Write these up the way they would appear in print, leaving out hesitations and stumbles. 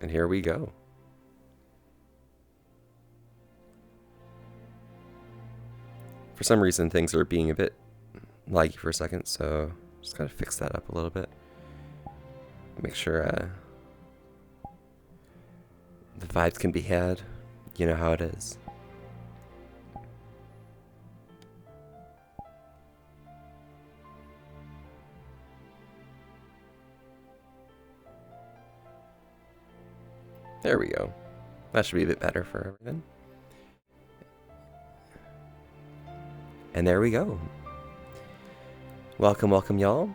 And here we go. For some reason, things are being a bit laggy for a second, so just gotta fix that up a little bit. Make sure the vibes can be had. You know how it is. There we go. That should be a bit better for everything. And there we go. Welcome, welcome, y'all.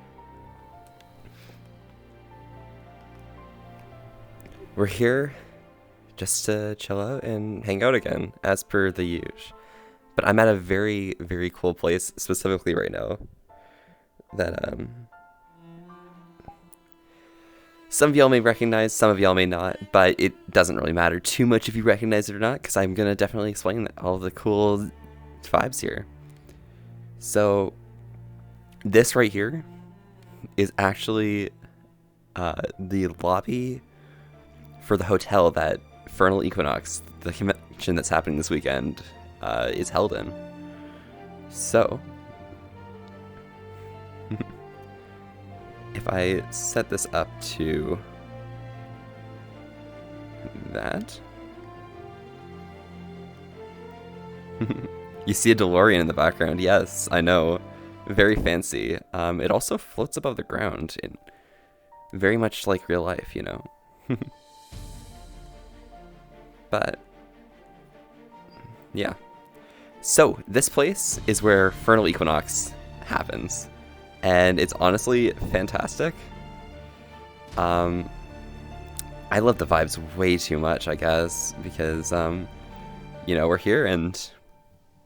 We're here just to chill out and hang out again, as per the usual. But I'm at a very, very cool place, specifically right now, that some of y'all may recognize, some of y'all may not, but it doesn't really matter too much if you recognize it or not, because I'm going to definitely explain all the cool vibes here. So, this right here is actually the lobby for the hotel that Vernal Equinox, the convention that's happening this weekend, is held in. So, if I set this up to that, you see a DeLorean in the background. Yes, I know, very fancy. It also floats above the ground, very much like real life, you know. But yeah, so this place is where Vernal Equinox happens. And it's honestly fantastic. I love the vibes way too much, I guess, because, you know, we're here and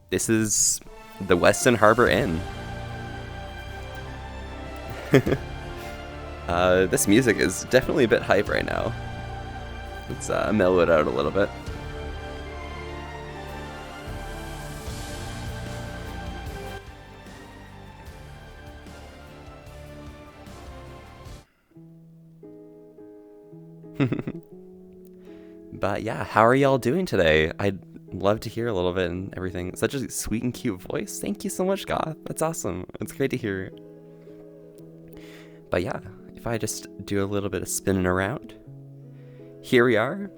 this is the Weston Harbor Inn. This music is definitely a bit hype right now. Let's mellow it out a little bit. But yeah, how are y'all doing today? I'd love to hear a little bit and everything. Such a sweet and cute voice. Thank you so much, Goth. That's awesome. It's great to hear. But yeah, if I just do a little bit of spinning around. Here we are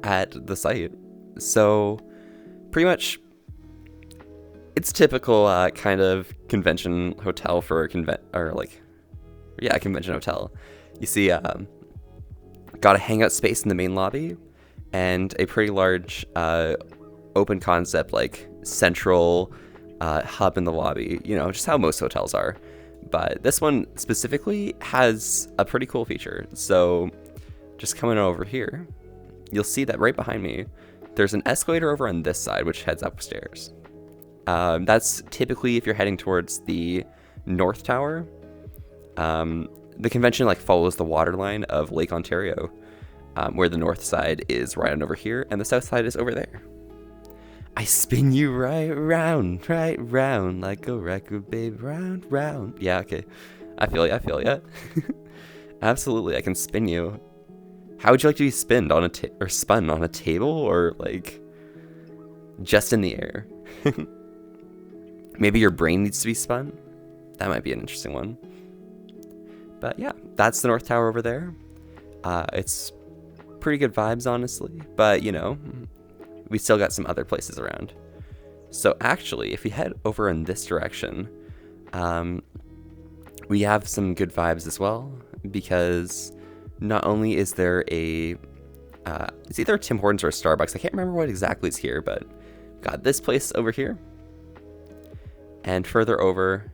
at the site. So pretty much it's typical kind of convention hotel for a convention hotel. You see got a hangout space in the main lobby and a pretty large open concept like central hub in the lobby, you know, just how most hotels are. But this one specifically has a pretty cool feature. So just coming over here, you'll see that right behind me, there's an escalator over on this side, which heads upstairs. That's typically if you're heading towards the North Tower. The convention like follows the water line of Lake Ontario, where the north side is right on over here, and the south side is over there. I spin you right round, like a record, babe, round, round. Yeah, okay. I feel ya. Absolutely, I can spin you. How would you like to be spun on a table, or like just in the air? Maybe your brain needs to be spun. That might be an interesting one. But yeah, that's the North Tower over there. It's pretty good vibes, honestly. But, you know, we still got some other places around. So actually, if we head over in this direction, we have some good vibes as well. Because not only is there it's either a Tim Hortons or a Starbucks. I can't remember what exactly is here, but got this place over here. And further over,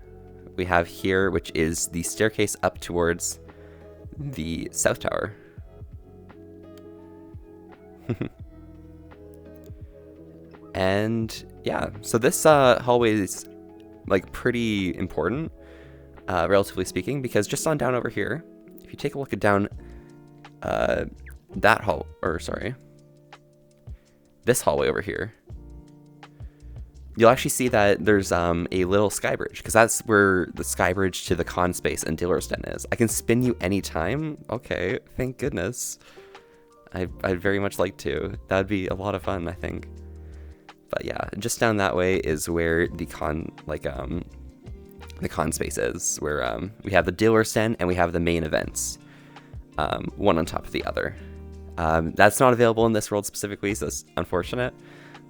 we have here, which is the staircase up towards the South Tower. And yeah, so this hallway is like pretty important, relatively speaking, because just on down over here, if you take a look at down this hallway over here, you'll actually see that there's a little sky bridge, because that's where the sky bridge to the con space and dealer's den is. I can spin you anytime. Okay, thank goodness. I'd very much like to. That'd be a lot of fun, I think. But yeah, just down that way is where the con space is, where we have the dealer stand and we have the main events, one on top of the other. That's not available in this world specifically, so it's unfortunate.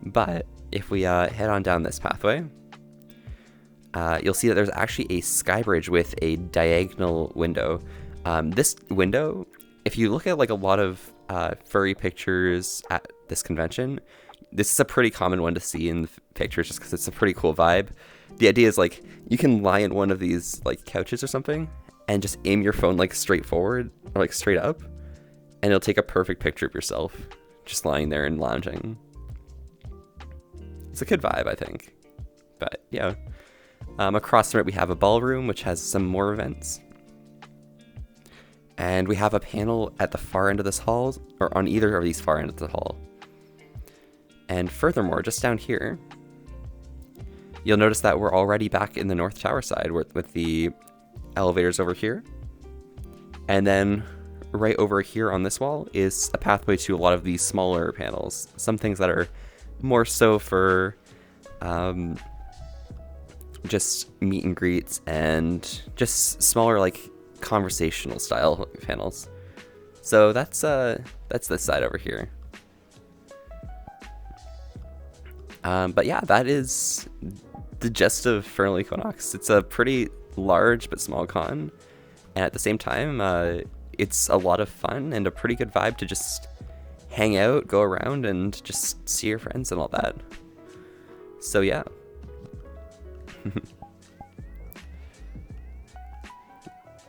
But if we head on down this pathway, you'll see that there's actually a sky bridge with a diagonal window. This window, if you look at like a lot of furry pictures at this convention, this is a pretty common one to see in the pictures just because it's a pretty cool vibe. The idea is like you can lie in one of these like couches or something and just aim your phone like straight forward or like straight up, and it'll take a perfect picture of yourself just lying there and lounging. It's a good vibe, I think. But yeah, across from it we have a ballroom which has some more events. And we have a panel at the far end of this hall, or on either of these far ends of the hall. And furthermore, just down here, you'll notice that we're already back in the North Tower side with the elevators over here. And then right over here on this wall is a pathway to a lot of these smaller panels. Some things that are more so for just meet and greets and just smaller like conversational style panels. So that's this side over here. But yeah, that is the gist of Fernley Equinox. It's a pretty large but small con, and at the same time, it's a lot of fun and a pretty good vibe to just hang out, go around, and just see your friends and all that. So yeah.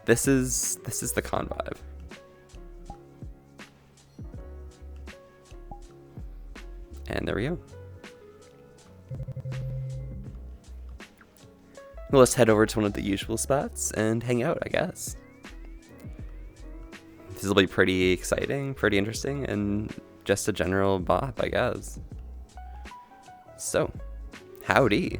This is the con vibe. And there we go. Well, let's head over to one of the usual spots and hang out, I guess. This will be pretty exciting, pretty interesting, and just a general bop, I guess. So, howdy.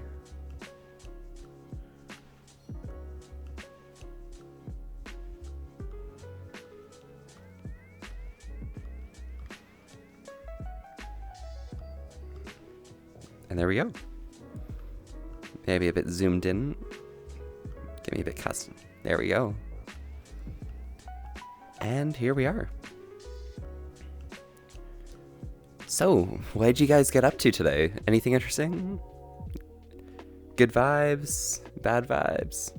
And there we go. Maybe a bit zoomed in. Give me a bit custom. There we go. And here we are. So, what did you guys get up to today? Anything interesting? Good vibes? Bad vibes?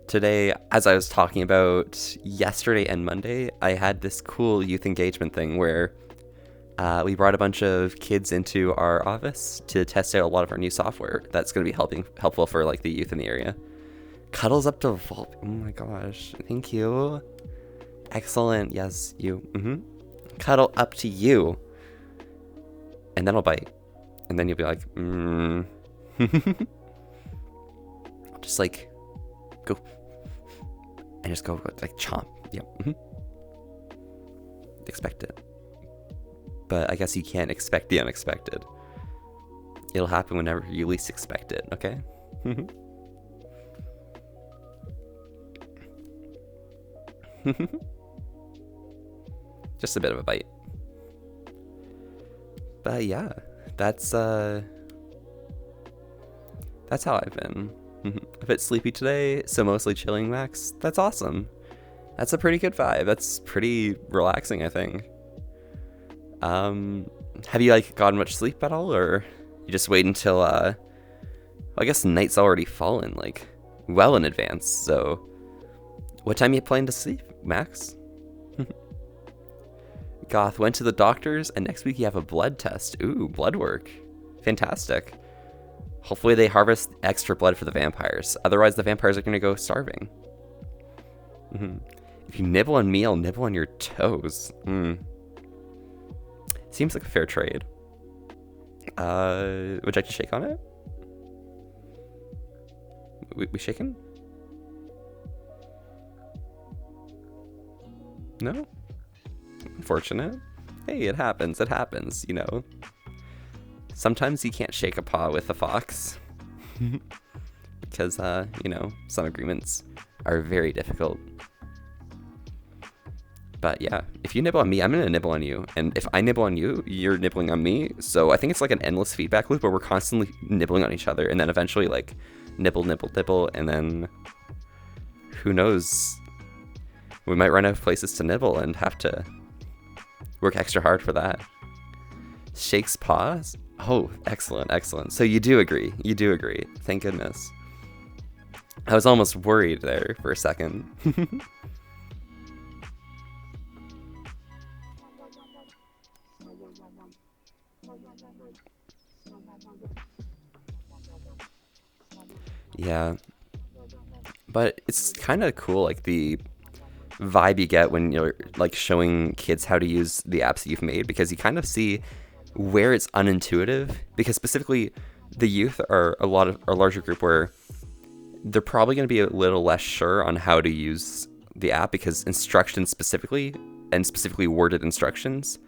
Today, as I was talking about yesterday and Monday, I had this cool youth engagement thing where we brought a bunch of kids into our office to test out a lot of our new software that's going to be helpful for like the youth in the area. Cuddles up to Vault. Oh my gosh. Thank you. Excellent. Yes, you. Cuddle up to you. And then I'll bite. And then you'll be like, Just like, go. And just go, like, chomp. Yep. Expect it. But I guess you can't expect the unexpected. It'll happen whenever you least expect it, okay? Just a bit of a bite. But yeah, that's how I've been. A bit sleepy today, so mostly chilling, Max. That's awesome. That's a pretty good vibe. That's pretty relaxing, I think. Have you like gotten much sleep at all, or you just wait until I guess night's already fallen, like well in advance. So what time you planning to sleep, Max? Goth went to the doctors, and next week you have a blood test. Ooh, blood work. Fantastic. Hopefully they harvest extra blood for the vampires. Otherwise the vampires are going to go starving. If you nibble on me, I'll nibble on your toes. Seems like a fair trade. Would you like to shake on it? We shaking? No? Unfortunate. Hey, it happens, you know. Sometimes you can't shake a paw with a fox. Because, you know, some agreements are very difficult. But yeah, if you nibble on me, I'm gonna nibble on you, and if I nibble on you, you're nibbling on me. So I think it's like an endless feedback loop where we're constantly nibbling on each other, and then eventually like nibble, nibble, nibble, and then who knows? We might run out of places to nibble and have to work extra hard for that. Shakes paws. Oh, excellent, excellent. So you do agree. You do agree. Thank goodness. I was almost worried there for a second. Yeah. But it's kind of cool, like the vibe you get when you're like showing kids how to use the apps that you've made, because you kind of see where it's unintuitive, because specifically the youth are a larger group where they're probably going to be a little less sure on how to use the app, because instructions specifically, and specifically worded instructions,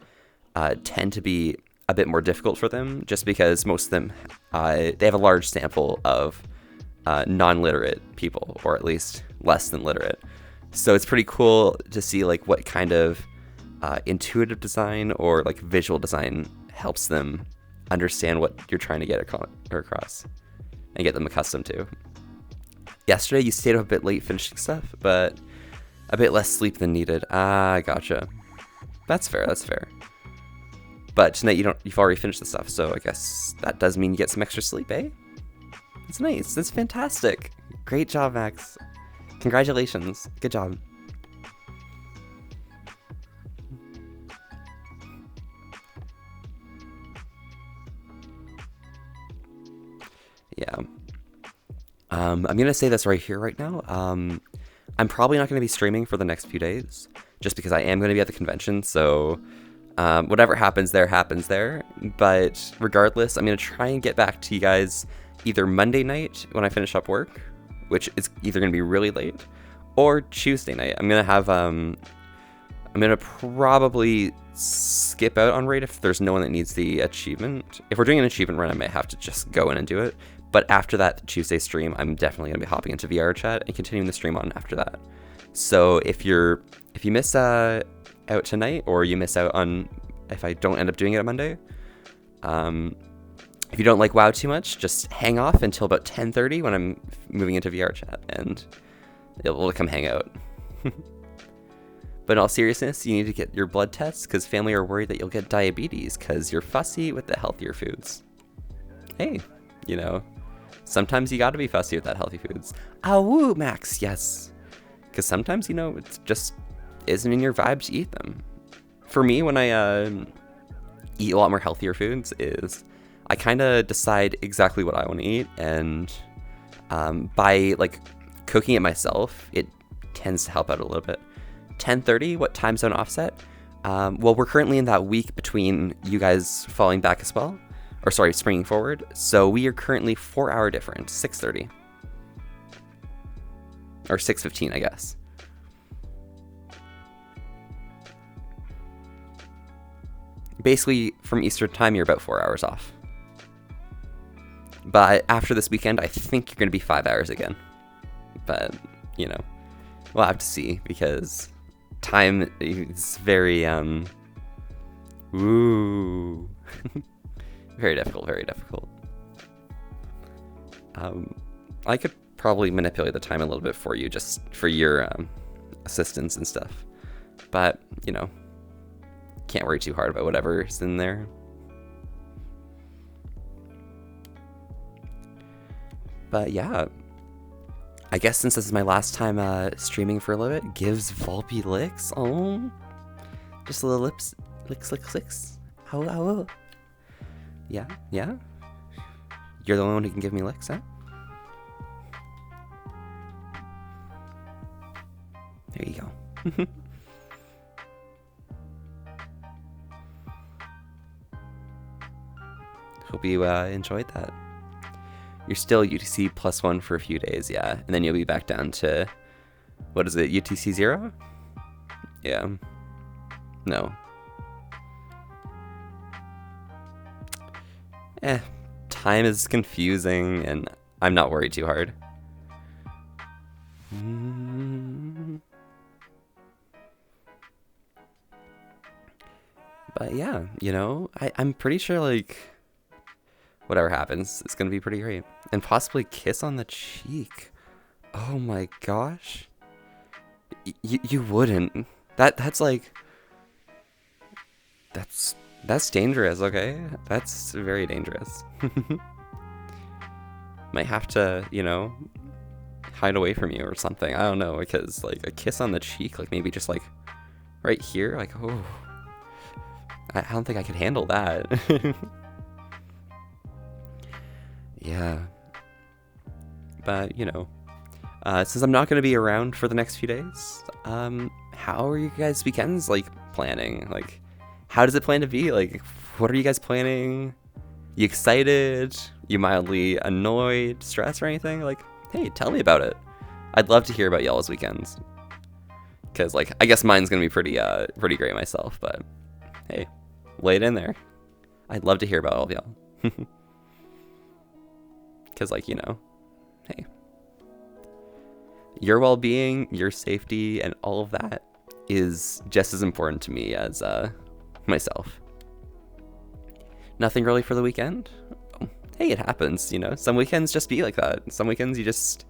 tend to be a bit more difficult for them, just because most of them, they have a large sample of non-literate people, or at least less than literate. So it's pretty cool to see like what kind of intuitive design or like visual design helps them understand what you're trying to get across and get them accustomed to. Yesterday you stayed up a bit late finishing stuff, but a bit less sleep than needed. Ah, gotcha. That's fair, that's fair. But tonight you've already finished the stuff, so I guess that does mean you get some extra sleep, eh? That's nice, that's fantastic. Great job, Max. Congratulations, good job. Yeah. I'm gonna say this right here, right now. I'm probably not gonna be streaming for the next few days, just because I am gonna be at the convention. So whatever happens there. But regardless, I'm gonna try and get back to you guys either Monday night when I finish up work, which is either gonna be really late, or Tuesday night. I'm gonna probably skip out on raid if there's no one that needs the achievement. If we're doing an achievement run, I might have to just go in and do it. But after that Tuesday stream, I'm definitely gonna be hopping into VRChat and continuing the stream on after that. So if you miss out tonight, or you miss out on if I don't end up doing it on Monday, if you don't like WoW too much, just hang off until about 10:30 when I'm moving into VRChat, and it'll come hang out. But in all seriousness, you need to get your blood tests, because family are worried that you'll get diabetes because you're fussy with the healthier foods. Hey, you know, sometimes you gotta be fussy with that healthy foods. Ah, woo, Max, yes. Because sometimes, you know, it just isn't in your vibe to eat them. For me, when I eat a lot more healthier foods, is I kind of decide exactly what I want to eat, and by like cooking it myself, it tends to help out a little bit. 10:30, what time zone offset? Well, we're currently in that week between you guys falling back as well, or sorry, springing forward. So we are currently 4-hour different, 6:30 or 6:15, I guess. Basically, from Eastern time, you're about 4 hours off. But after this weekend, I think you're going to be 5 hours again. But, you know, we'll have to see, because time is very, ooh, very difficult, very difficult. I could probably manipulate the time a little bit for you, just for your assistance and stuff. But, you know, can't worry too hard about whatever's in there. But yeah, I guess since this is my last time streaming for a little bit, gives Volpe licks. Oh, just a little licks. Oh, oh. Yeah, yeah. You're the one who can give me licks, huh? There you go. Hope you enjoyed that. You're still UTC +1 for a few days, yeah. And then you'll be back down to, what is it, UTC 0? Yeah. No. Time is confusing, and I'm not worried too hard. But yeah, you know, I'm pretty sure like whatever happens, it's gonna be pretty great. And possibly kiss on the cheek. Oh my gosh. You wouldn't. That's like that's dangerous, okay? That's very dangerous. Might have to, you know, hide away from you or something. I don't know, because like a kiss on the cheek, like maybe just like right here, like oh, I don't think I could handle that. Yeah, but you know, since I'm not going to be around for the next few days, how are you guys' weekends like planning? Like, how does it plan to be? Like, what are you guys planning? You excited? You mildly annoyed, stressed, or anything? Like, hey, tell me about it. I'd love to hear about y'all's weekends. Cause like, I guess mine's gonna be pretty great myself. But hey, lay it in there. I'd love to hear about all of y'all. Cause like, you know, hey, your well-being, your safety, and all of that is just as important to me as myself. Nothing really for the weekend? Hey, it happens, you know. Some weekends just be like that. Some weekends you just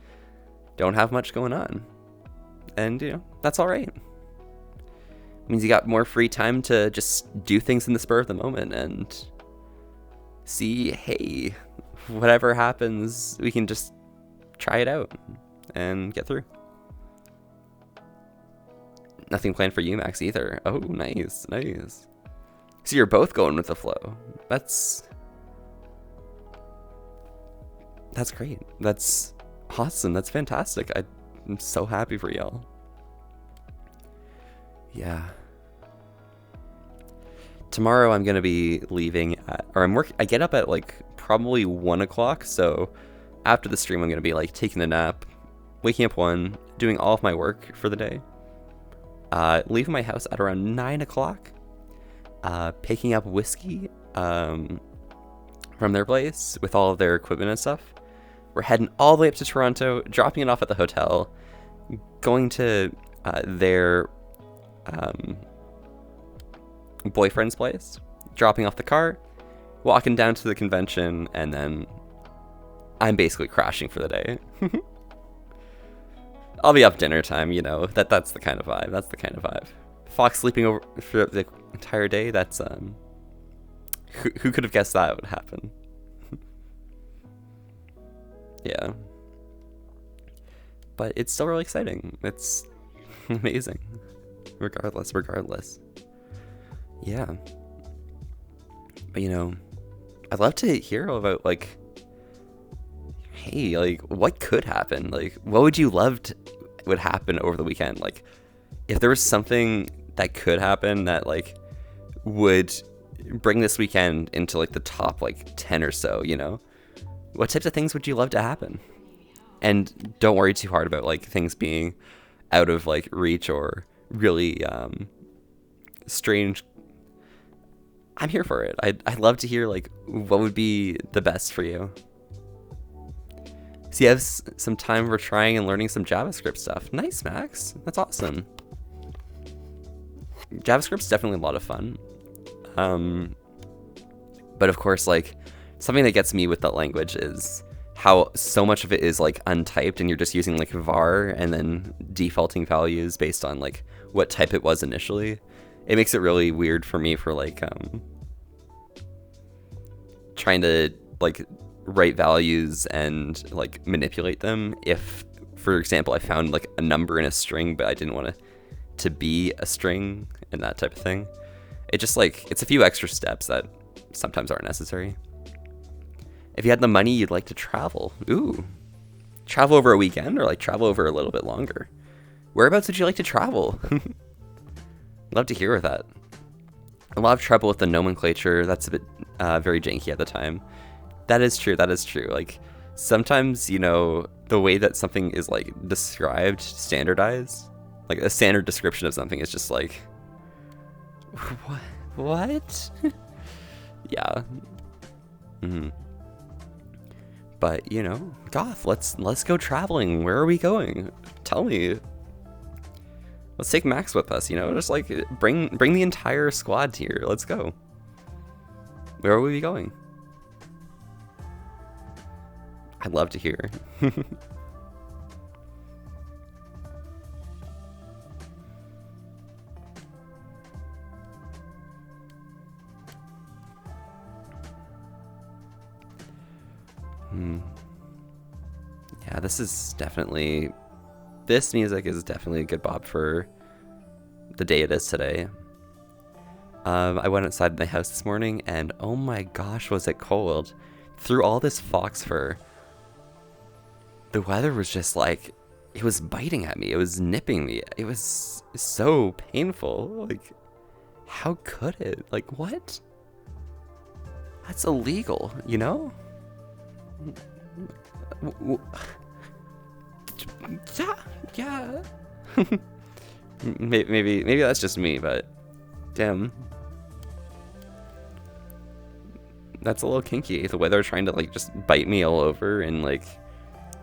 don't have much going on. And, you know, that's all right. It means you got more free time to just do things in the spur of the moment and see, hey, whatever happens, we can just try it out and get through. Nothing planned for you, Max, either. Oh, nice, nice. So you're both going with the flow. That's great. That's awesome. That's fantastic. I'm so happy for y'all. Yeah. Tomorrow I'm gonna be leaving at, or I get up at like probably 1 o'clock. So after the stream, I'm gonna be like taking a nap, waking up 1, doing all of my work for the day. Leaving my house at around 9 o'clock. Picking up whiskey from their place with all of their equipment and stuff. We're heading all the way up to Toronto, dropping it off at the hotel, going to their boyfriend's place, dropping off the car, walking down to the convention, and then I'm basically crashing for the day. I'll be up dinner time, you know. That's the kind of vibe. That's the kind of vibe. Fox sleeping over for the entire day. That's who could have guessed that would happen? Yeah. But it's still really exciting. It's amazing. Regardless. Yeah. But you know, I'd love to hear about like, hey, like what could happen? Like what would you love to would happen over the weekend? Like if there was something that could happen that like would bring this weekend into like the top like 10 or so, you know, what types of things would you love to happen? And don't worry too hard about like things being out of like reach or really strange. I'm here for it. I'd love to hear like what would be the best for you. So you have some time for trying and learning some JavaScript stuff. Nice, Max. That's awesome. JavaScript's definitely a lot of fun. But of course, like something that gets me with that language is how so much of it is like untyped and you're just using like var and then defaulting values based on like what type it was initially. It makes it really weird for me for like trying to like write values and like manipulate them. If, for example, I found like a number in a string, but I didn't want it to be a string and that type of thing. It just like, it's a few extra steps that sometimes aren't necessary. If you had the money, you'd like to travel. Ooh, travel over a weekend or like travel over a little bit longer. Whereabouts would you like to travel? Love to hear that. A lot of trouble with the nomenclature. That's a bit very janky at the time. That is true. Like sometimes, you know, the way that something is like described, standardized, like a standard description of something is just like, what? Yeah. Mm-hmm. But you know, Goth, let's go traveling. Where are we going? Tell me. Let's take Max with us, you know? Just like bring the entire squad here. Let's go. Where will we be going? I'd love to hear. Yeah, this music is definitely a good bop for the day it is today. I went outside my house this morning and oh my gosh, was it cold. Through all this fox fur, the weather was just like, it was biting at me. It was nipping me. It was so painful. Like, how could it? Like, what? That's illegal, you know? Yeah. maybe that's just me, but damn. That's a little kinky. The weather trying to like just bite me all over and like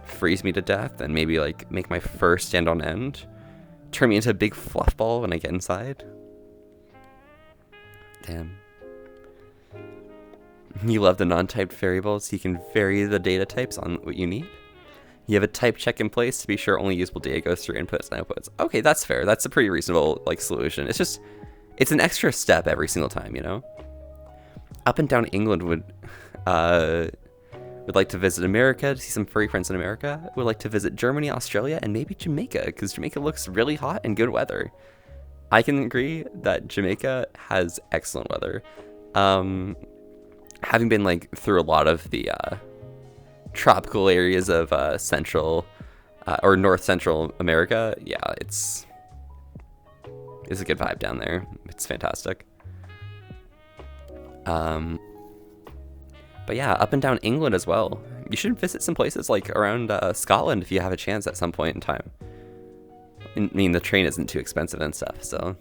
freeze me to death and maybe like make my fur stand on end. Turn me into a big fluff ball when I get inside. Damn. You love the non-typed variables. You can vary the data types on what you need. You have a type check in place to be sure only usable data goes through inputs and outputs. Okay, that's fair. That's a pretty reasonable like solution. It's an extra step every single time, you know? Up and Down England would like to visit America to see some furry friends in America. Would like to visit Germany, Australia, and maybe Jamaica because Jamaica looks really hot and good weather. I can agree that Jamaica has excellent weather. Having been like through a lot of the tropical areas of central or north central America, yeah, it's a good vibe down there. It's fantastic. But yeah, Up and Down England as well. You should visit some places like around Scotland if you have a chance at some point in time. I mean, the train isn't too expensive and stuff, so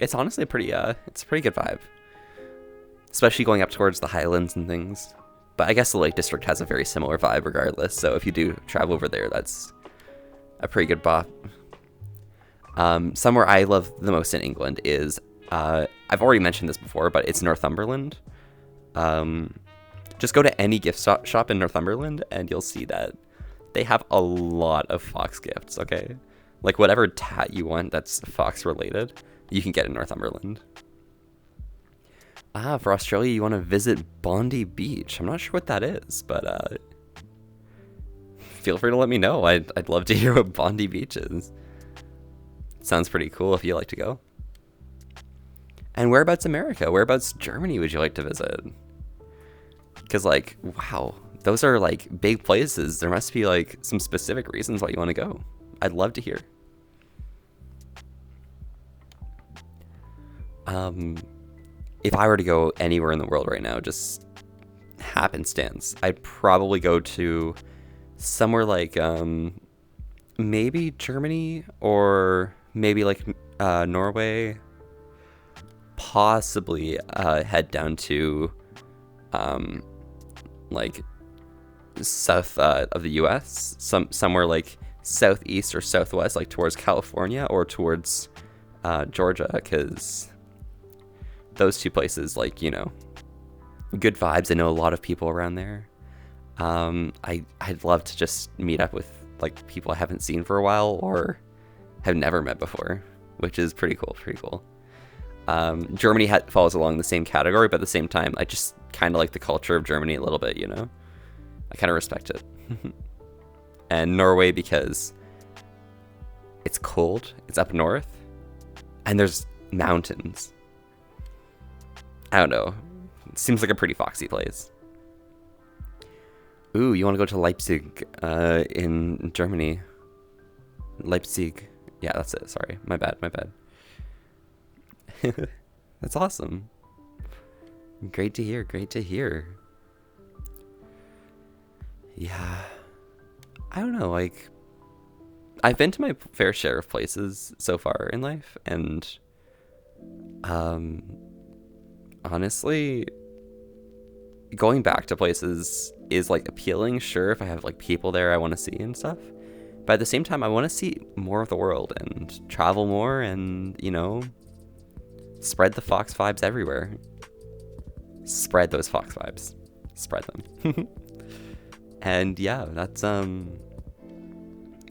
it's honestly it's a pretty good vibe. Especially going up towards the Highlands and things. But I guess the Lake District has a very similar vibe regardless, so if you do travel over there, that's a pretty good bop. Somewhere I love the most in England is, I've already mentioned this before, but it's Northumberland. Just go to any gift shop in Northumberland and you'll see that they have a lot of fox gifts, okay? Like whatever tat you want that's fox related, you can get in Northumberland. For Australia, you want to visit Bondi Beach. I'm not sure what that is, but feel free to let me know. I'd love to hear what Bondi Beach is. Sounds pretty cool if you like to go. And whereabouts America? Whereabouts Germany would you like to visit? Because like, wow, those are like big places. There must be like some specific reasons why you want to go. I'd love to hear. If I were to go anywhere in the world right now, just happenstance, I'd probably go to somewhere like maybe Germany or maybe like Norway. Possibly head down to like south of the US, somewhere like southeast or southwest, like towards California or towards Georgia, because those two places, like, you know, good vibes. I know a lot of people around there. I'd love to just meet up with like people I haven't seen for a while or have never met before, which is pretty cool. Germany falls along the same category, but at the same time, I just kind of like the culture of Germany a little bit, you know? I kind of respect it. And Norway because it's cold, it's up north, and there's mountains. I don't know. It seems like a pretty foxy place. Ooh, you want to go to Leipzig in Germany. Leipzig. Yeah, that's it. Sorry. My bad. That's awesome. Great to hear. Yeah. I don't know, like, I've been to my fair share of places so far in life, and honestly, going back to places is like appealing, sure, if I have like people there I want to see and stuff, But at the same time, I want to see more of the world and travel more and, you know, spread the Fox vibes everywhere. Spread those Fox vibes. Spread them. And yeah, that's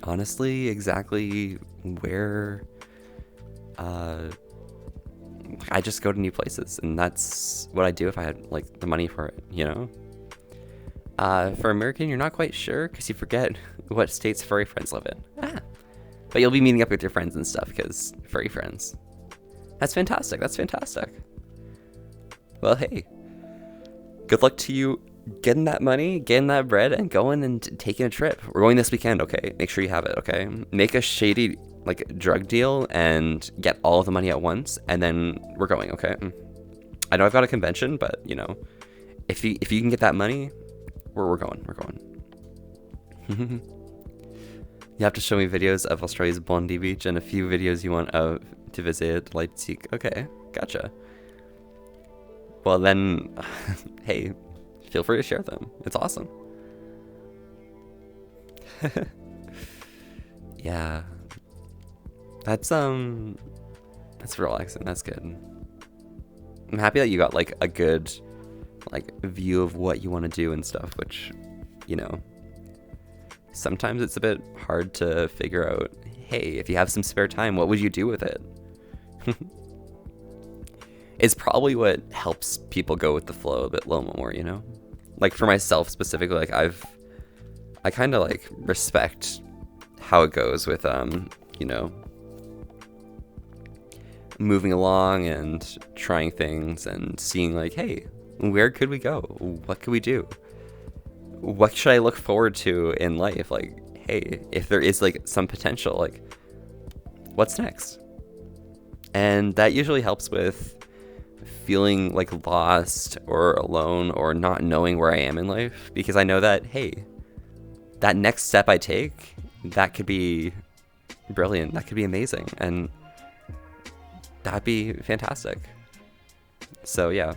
honestly exactly where I just go to new places, and that's what I do if I had like the money for it, you know? For American, you're not quite sure because you forget what states furry friends live in. But you'll be meeting up with your friends and stuff because furry friends. That's fantastic. That's fantastic. Well, hey, good luck to you getting that money, getting that bread, and going and taking a trip. We're going this weekend, okay? Make sure you have it, okay? Make a shady like drug deal and get all of the money at once, and then we're going, okay? I know I've got a convention, but you know, if you can get that money, we're going. You have to show me videos of Australia's Bondi Beach and a few videos you want to visit Leipzig. Okay, gotcha. Well then, hey, feel free to share them. It's awesome. Yeah. That's relaxing. That's good. I'm happy that you got like a good like view of what you want to do and stuff, which, you know, sometimes it's a bit hard to figure out, hey, if you have some spare time, what would you do with it? It's probably what helps people go with the flow a bit more, you know? Like for myself specifically, like I kind of like respect how it goes with, you know, moving along and trying things and seeing like, hey, where could we go? What could we do? What should I look forward to in life? Like, hey, if there is like some potential, like what's next? And that usually helps with feeling like lost or alone or not knowing where I am in life, because I know that, hey, that next step I take, that could be brilliant, that could be amazing, and that'd be fantastic. So yeah,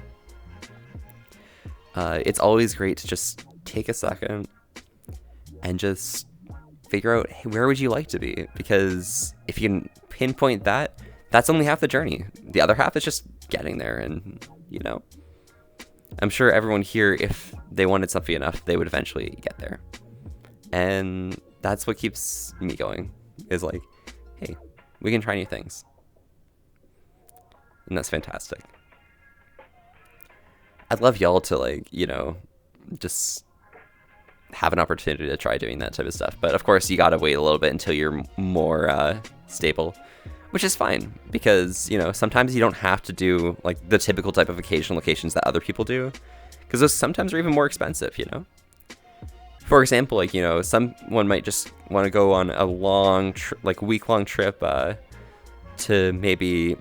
it's always great to just take a second and just figure out, hey, where would you like to be? Because if you can pinpoint that, that's only half the journey. The other half is just getting there. And, you know, I'm sure everyone here, if they wanted something enough, they would eventually get there. And that's what keeps me going, is like, hey, we can try new things. And that's fantastic. I'd love y'all to, like, you know, just have an opportunity to try doing that type of stuff. But of course, you gotta wait a little bit until you're more stable, which is fine, because, you know, sometimes you don't have to do like the typical type of vacation locations that other people do, because those sometimes are even more expensive, you know. For example, like, you know, someone might just want to go on a long like week-long trip to maybe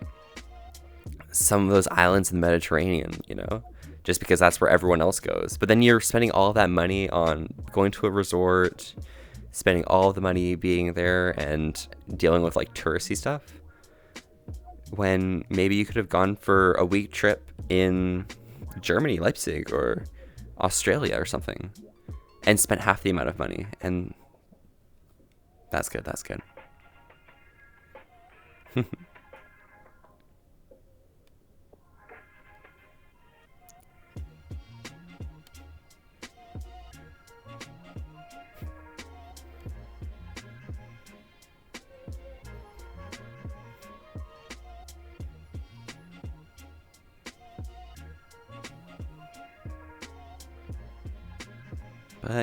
some of those islands in the Mediterranean, you know, just because that's where everyone else goes. But then you're spending all that money on going to a resort, spending all of the money being there and dealing with like touristy stuff, when maybe you could have gone for a week trip in Germany, Leipzig, or Australia or something, and spent half the amount of money. And that's good. That's good.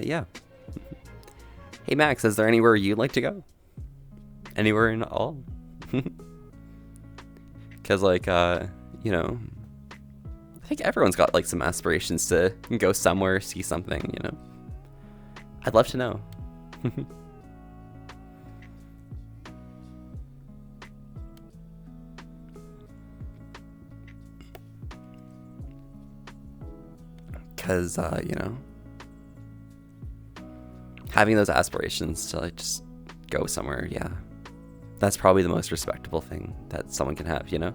Yeah. Hey Max, is there anywhere you'd like to go? Anywhere in all? Because like, you know, I think everyone's got like some aspirations to go somewhere, see something, you know. I'd love to know. Because, you know, having those aspirations to like just go somewhere, yeah, that's probably the most respectable thing that someone can have, you know.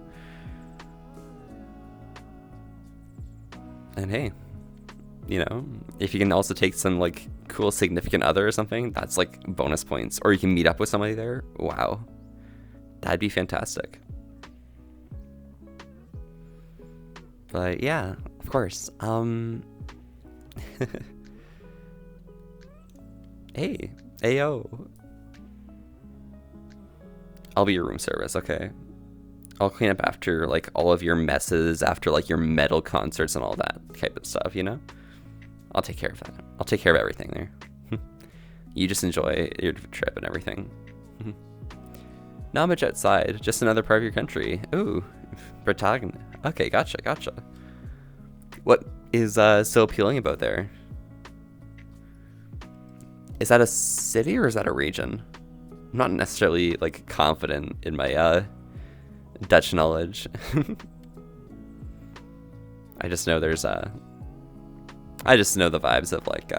And hey, you know, if you can also take some like cool significant other or something, that's like bonus points. Or you can meet up with somebody there. Wow. That'd be fantastic. But yeah, of course. Hey, Ayo. I'll be your room service, okay. I'll clean up after like all of your messes, after like your metal concerts and all that type of stuff, you know? I'll take care of that. I'll take care of everything there. You just enjoy your trip and everything. Not much outside, just another part of your country. Ooh, Bretagne. Okay, gotcha. What is so appealing about there? Is that a city or is that a region? I'm not necessarily like confident in my Dutch knowledge. I just know there's I just know the vibes of like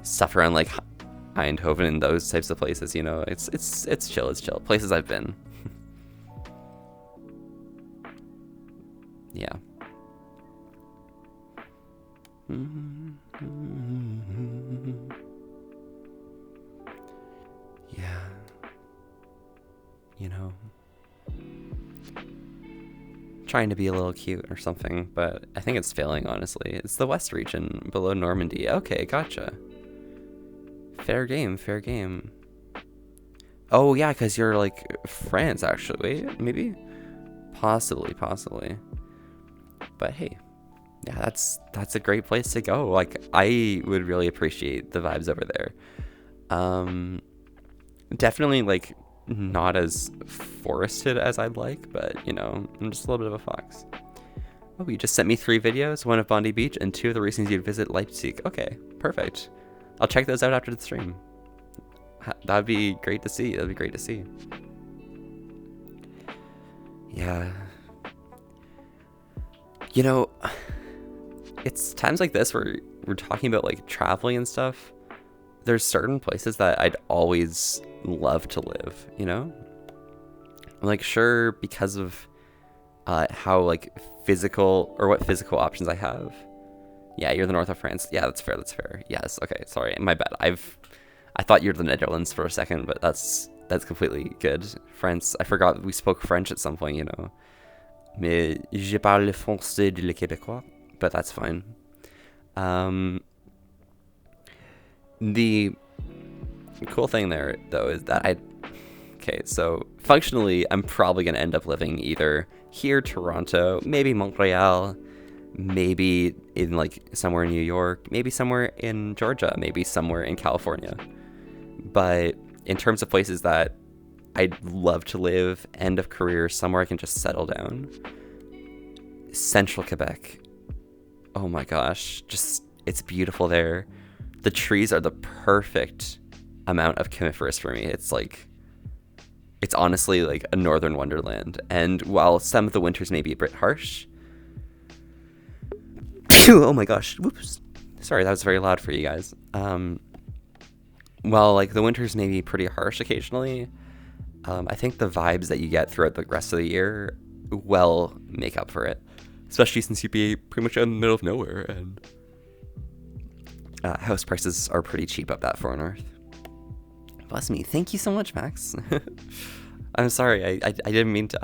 stuff around like Eindhoven and those types of places, you know. It's chill, places I've been. Yeah. Yeah. You know, trying to be a little cute or something, but I think it's failing, honestly. It's the West region below Normandy. Okay, gotcha. Fair game. Oh yeah, because you're like France, actually. Wait, maybe? Possibly. But hey, yeah, that's a great place to go. Like, I would really appreciate the vibes over there. Definitely like not as forested as I'd like, but you know, I'm just a little bit of a fox. Oh, you just sent me 3 videos, 1 of Bondi Beach and 2 of the reasons you'd visit Leipzig. Okay, perfect. I'll check those out after the stream. That'd be great to see. Yeah. You know, it's times like this where we're talking about like traveling and stuff. There's certain places that I'd always love to live, you know? I'm like, sure, because of how like physical or what physical options I have. Yeah, you're the north of France. Yeah, that's fair. Yes, okay, sorry, my bad. I thought you were the Netherlands for a second, but that's completely good. France, I forgot we spoke French at some point, you know. Mais je parle le français de le québécois, but that's fine. The cool thing there, though, is that okay, so functionally, I'm probably going to end up living either here, Toronto, maybe Montreal, maybe in like somewhere in New York, maybe somewhere in Georgia, maybe somewhere in California. But in terms of places that I'd love to live, end of career, somewhere I can just settle down, Central Quebec. Oh my gosh, just, it's beautiful there. The trees are the perfect amount of coniferous for me. It's like, it's honestly like a northern wonderland. And while some of the winters may be a bit harsh, oh my gosh, whoops. Sorry, that was very loud for you guys. While like the winters may be pretty harsh occasionally, I think the vibes that you get throughout the rest of the year well make up for it. Especially since you'd be pretty much out in the middle of nowhere, and house prices are pretty cheap up that far north. Bless me. Thank you so much, Max. I'm sorry. I didn't mean to.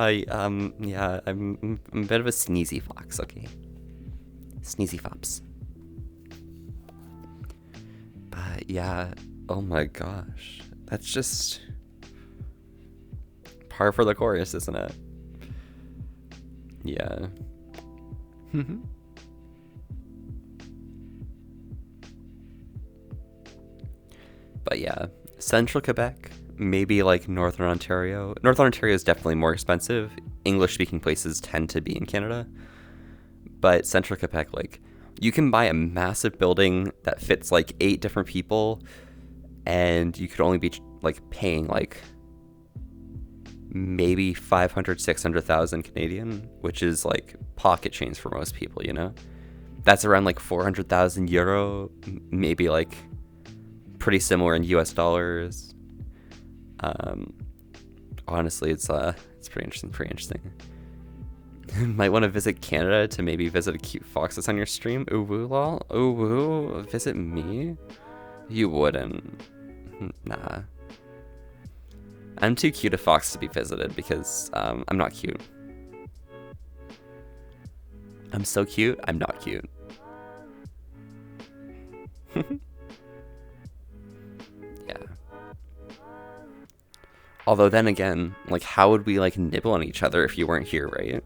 Yeah, I'm a bit of a sneezy fox. Okay, sneezy fops. But yeah. Oh my gosh, that's just par for the course, isn't it? Yeah. But yeah, Central Quebec, maybe like Northern Ontario. Northern Ontario is definitely more expensive. English-speaking places tend to be in Canada. But Central Quebec, like, you can buy a massive building that fits like 8 different people, and you could only be like paying like maybe 500, 600,000 Canadian, which is like pocket change for most people, you know? That's around like 400,000 euro, maybe like pretty similar in US dollars. Honestly, it's pretty interesting. Might want to visit Canada to maybe visit a cute fox that's on your stream. Ooh woo lol. Ooh woo. Visit me? You wouldn't. Nah. I'm too cute a fox to be visited because I'm not cute. I'm so cute, I'm not cute. Yeah. Although then again, like, how would we like nibble on each other if you weren't here, right?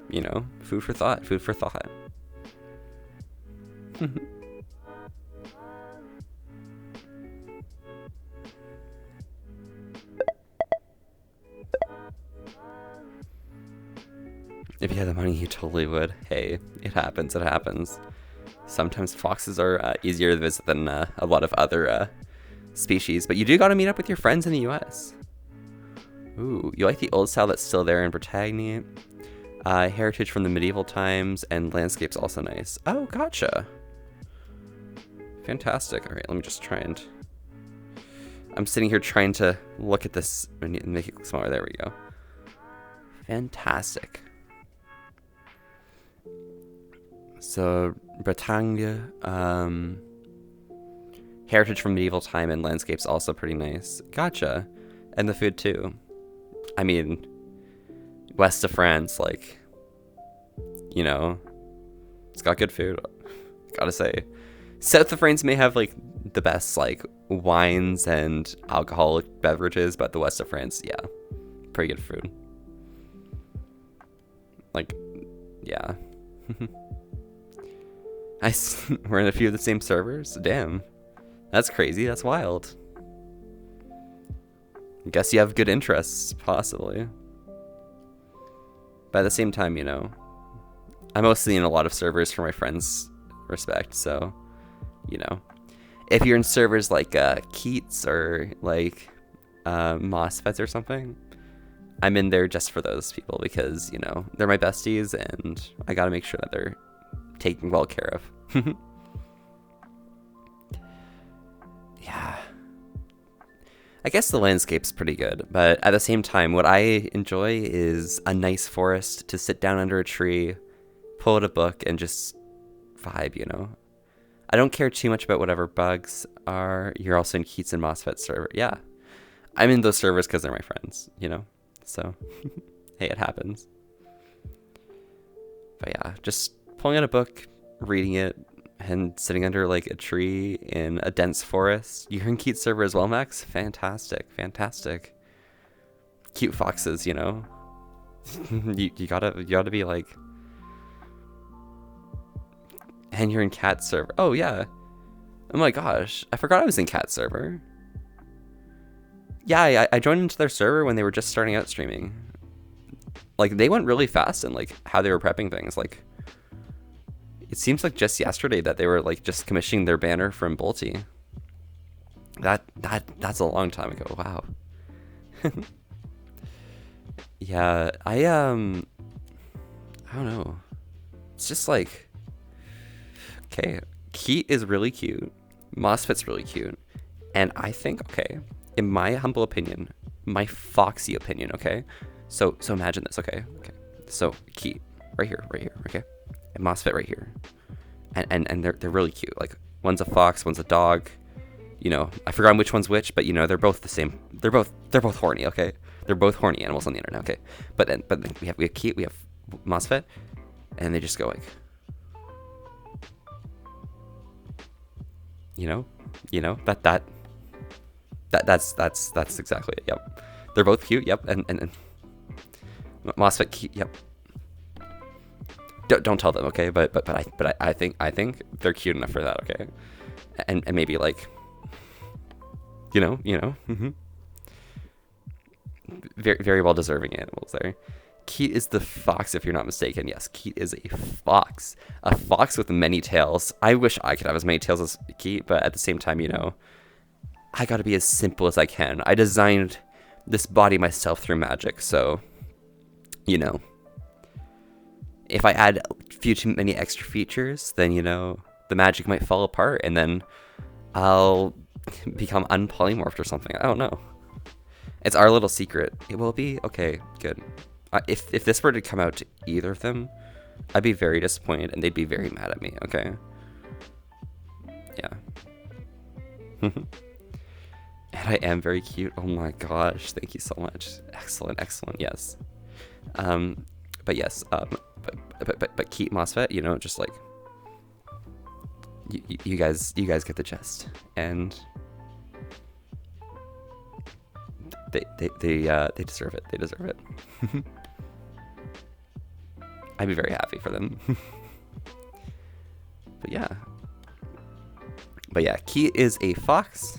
You know, food for thought, food for thought. If you had the money, you totally would. Hey, it happens, it happens. Sometimes foxes are easier to visit than a lot of other species, but you do gotta meet up with your friends in the US. Ooh, you like the old style that's still there in Bretagne? Heritage from the medieval times, and landscape's also nice. Oh, gotcha. Fantastic. All right, let me just try and... I'm sitting here trying to look at this and make it smaller. There we go. Fantastic. So, Bretagne, heritage from medieval time, and landscape's also pretty nice. Gotcha. And the food too. I mean, west of France, like, you know, it's got good food, gotta say. South of France may have like the best like wines and alcoholic beverages, but the west of France, yeah, pretty good food. Like, yeah. We're in a few of the same servers? Damn. That's crazy, that's wild. Guess you have good interests, possibly. But at the same time, you know, I'm mostly in a lot of servers for my friends' respect, so, you know. If you're in servers like Keats or like MOSFETs or something, I'm in there just for those people because, you know, they're my besties and I gotta make sure that they're taken well care of. Yeah. I guess the landscape's pretty good, but at the same time, what I enjoy is a nice forest to sit down under a tree, pull out a book, and just vibe, you know? I don't care too much about whatever bugs are. You're also in Keats and MOSFET server. Yeah. I'm in those servers because they're my friends, you know? So, hey, it happens. But yeah, just pulling out a book, reading it, and sitting under like a tree in a dense forest. You're in Keats server as well, Max? Fantastic, fantastic. Cute foxes, you know? you gotta be like... And you're in Cat server. Oh yeah. Oh my gosh, I forgot I was in Cat server. Yeah, I joined into their server when they were just starting out streaming. Like, they went really fast in like how they were prepping things. Like, it seems like just yesterday that they were like just commissioning their banner from Bolty. That's a long time ago. Wow. Yeah, I don't know. It's just like, okay, Keat is really cute. MOSFET's really cute. And I think, okay, in my humble opinion, my foxy opinion, okay? So imagine this, okay? Okay. So Keat, right here, okay? And MOSFET right here. And they're really cute. Like, one's a fox, one's a dog. You know, I forgot which one's which, but you know, they're both the same. They're both horny, okay? They're both horny animals on the internet, okay? But then we have Keat, we have MOSFET, and they just go like, you know, that's exactly it. Yep, they're both cute. Yep, and MOSFET cute. Yep. Don't tell them, okay? But I think they're cute enough for that, okay? And maybe like, you know, mm-hmm. Very well deserving animals there. Keat is the fox, if you're not mistaken. Yes, Keat is a fox with many tails. I wish I could have as many tails as Keat, but at the same time, you know, I gotta be as simple as I can. I designed this body myself through magic, so, you know, if I add a few too many extra features, then, you know, the magic might fall apart, and then I'll become unpolymorphed or something. I don't know. It's our little secret. It will be? Okay, good. if this were to come out to either of them, I'd be very disappointed, and they'd be very mad at me. Okay. Yeah. And I am very cute. Oh my gosh, thank you so much. Excellent, excellent. Yes. But yes. But Keat MOSFET, you know, just like you guys get the gist, and they deserve it. They deserve it. I'd be very happy for them. But yeah, Keat is a fox.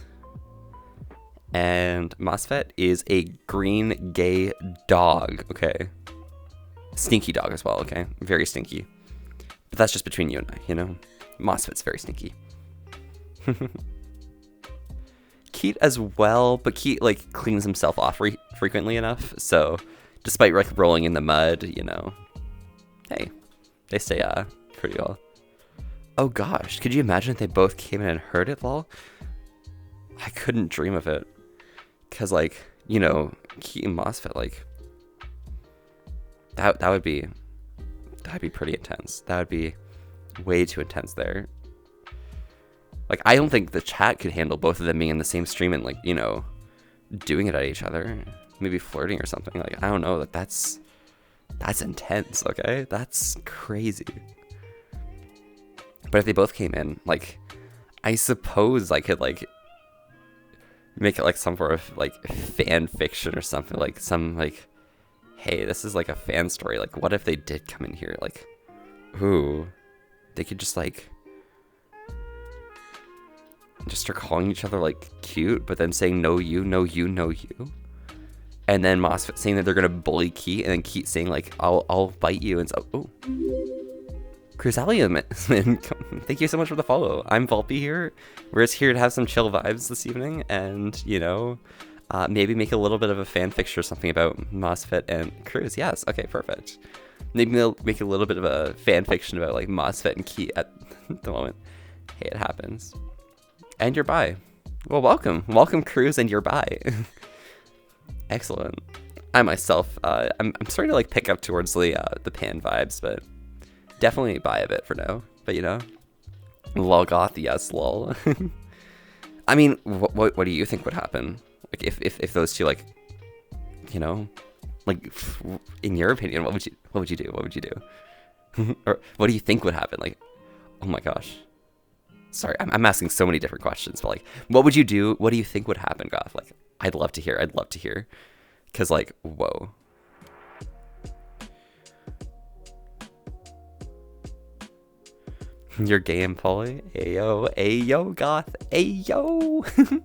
And MOSFET is a green gay dog, okay? Stinky dog as well, okay? Very stinky. But that's just between you and I, you know? MOSFET's very stinky. Keat as well, but Keat, like, cleans himself off frequently enough, so despite, like, rolling in the mud, you know, hey, they stay, pretty well. Oh gosh, could you imagine if they both came in and heard it, lol? I couldn't dream of it. Because, like, you know, Keat and MOSFET, like, that'd be pretty intense. That would be way too intense there. Like, I don't think the chat could handle both of them being in the same stream and, like, you know, doing it at each other. Maybe flirting or something. Like, I don't know. Like, that's intense, okay? That's crazy. But if they both came in, like, I suppose I could, like, make it like some sort of like fan fiction or something, like some like, hey, this is like a fan story. Like, what if they did come in here? Like, ooh, they could just like just start calling each other like cute, but then saying no you, no you, no you, and then MOSFET saying that they're gonna bully Keat, and then Keat saying like I'll bite you, and so oh. Crusalia, thank you so much for the follow. I'm Volpe here. We're just here to have some chill vibes this evening, and, you know, maybe make a little bit of a fan fiction or something about MOSFET and Cruz. Yes, okay, perfect. Maybe they'll make a little bit of a fan fiction about, like, MOSFET and Keat at the moment. Hey, it happens. And you're bi. Well, welcome. Welcome, Cruz, and you're bi. Excellent. I myself, I'm starting to, like, pick up towards the pan vibes, but definitely buy a bit for now, but you know, lol goth, yes, lol. I mean, what do you think would happen? Like, if those two, like, you know, like, in your opinion, what would you do? What would you do? Or what do you think would happen? Like, oh my gosh, sorry, I'm asking so many different questions, but like, what would you do? What do you think would happen, goth? Like, I'd love to hear, because like, whoa. You're gay and poly? Ayo, goth, ayo.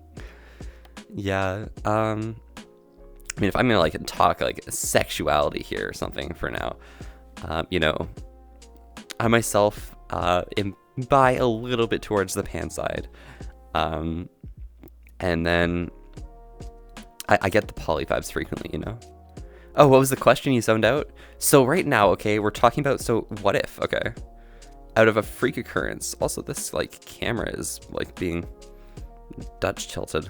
Yeah, I mean, if I'm gonna, like, talk, like, sexuality here or something for now, you know, I myself, am bi a little bit towards the pan side, and then I get the poly vibes frequently, you know? Oh, what was the question you zoned out? So right now, okay, we're talking about, so what if, okay? Out of a freak occurrence. Also, this, like, camera is, like, being Dutch tilted.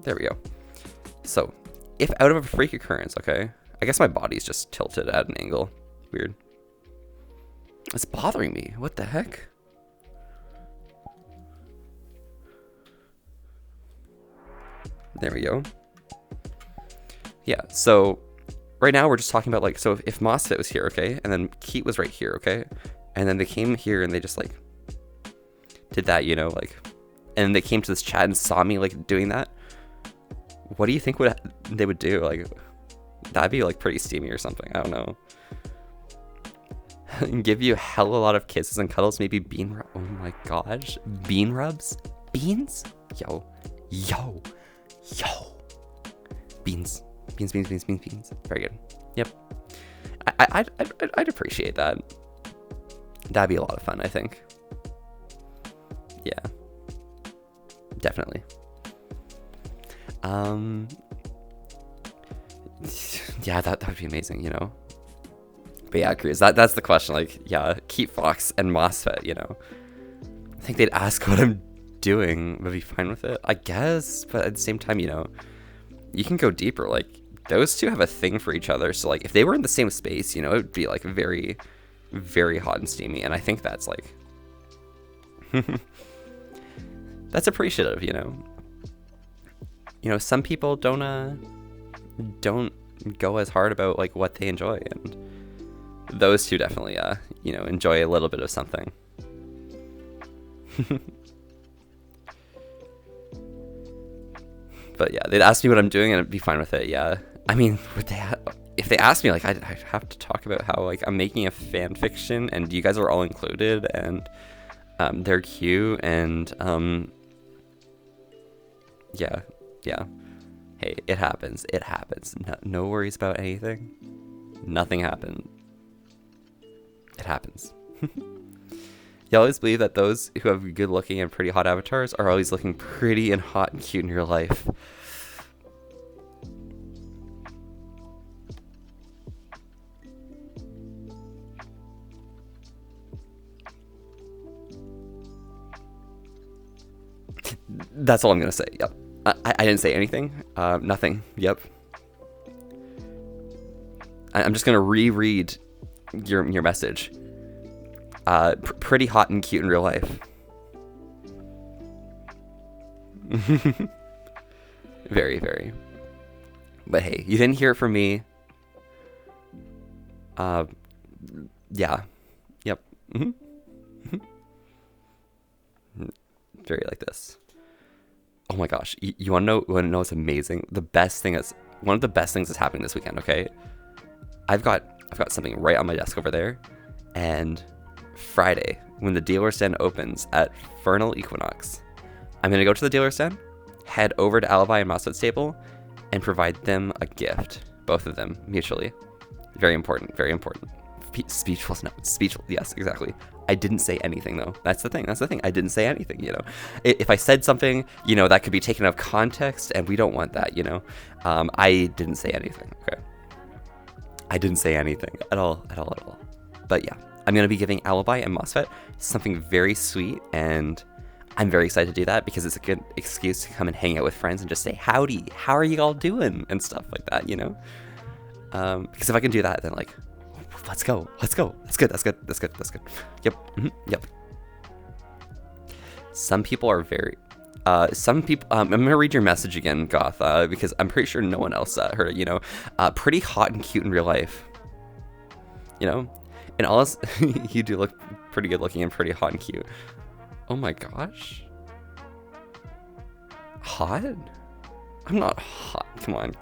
There we go. So, if out of a freak occurrence, okay, I guess my body's just tilted at an angle. Weird. It's bothering me. What the heck? There we go. Yeah, so right now we're just talking about, like, so if MOSFET was here, okay, and then Keat was right here, okay, and then they came here and they just, like, did that, you know, like, and they came to this chat and saw me, like, doing that. What do you think they would do? Like, that'd be, like, pretty steamy or something. I don't know. Give you hell a lot of kisses and cuddles, maybe bean rub. Oh my gosh, bean rubs? Beans? Yo. Beans. Very good. Yep. I'd appreciate that. That'd be a lot of fun, I think. Yeah. Definitely. Yeah, that would be amazing, you know. But yeah, Cruz, that's the question. Like, yeah, Keat Fox and MOSFET, you know. think they'd ask what I'm doing, but be fine with it, I guess. But at the same time, you know, you can go deeper. Like, those two have a thing for each other. So, like, if they were in the same space, you know, it would be, like, very, very hot and steamy. And I think that's, like, that's appreciative, you know. You know, some people don't go as hard about, like, what they enjoy. And those two definitely, you know, enjoy a little bit of something. But yeah, they'd ask me what I'm doing and I'd be fine with it. Yeah, I mean, if they asked me, like, I'd have to talk about how, like, I'm making a fan fiction and you guys are all included and they're cute and yeah. Hey, it happens. No worries about anything. Nothing happened. It happens. You always believe that those who have good looking and pretty hot avatars are always looking pretty and hot and cute in real life. That's all I'm gonna say. Yep. I didn't say anything. Nothing. Yep. I'm just gonna reread your message. Pretty hot and cute in real life. Very, very. But hey, you didn't hear it from me. Yeah. Yep. Very like this. Oh my gosh, you want to know what's amazing? One of the best things that's happening this weekend. Okay, I've got something right on my desk over there, and Friday when the dealer stand opens at Vernal Equinox, I'm gonna go to the dealer stand, head over to Alibi and MOSFET Stable, and provide them a gift, both of them mutually. Very important. Very important. Speechless. No, speechless. Yes, exactly. I didn't say anything though. That's the thing. I didn't say anything, you know. If I said something, you know, that could be taken out of context and we don't want that, you know. I didn't say anything. Okay. I didn't say anything at all. But yeah, I'm going to be giving Alibi and MOSFET something very sweet, and I'm very excited to do that because it's a good excuse to come and hang out with friends and just say, howdy, how are you all doing? And stuff like that, you know. Because if I can do that, then like, let's go. That's good. Yep. Yep. Some people are very, I'm gonna read your message again, Goth, because I'm pretty sure no one else heard it, you know. Pretty hot and cute in real life, you know, and all this, you do look pretty good looking and pretty hot and cute. Oh my gosh. Hot? I'm not hot. Come on.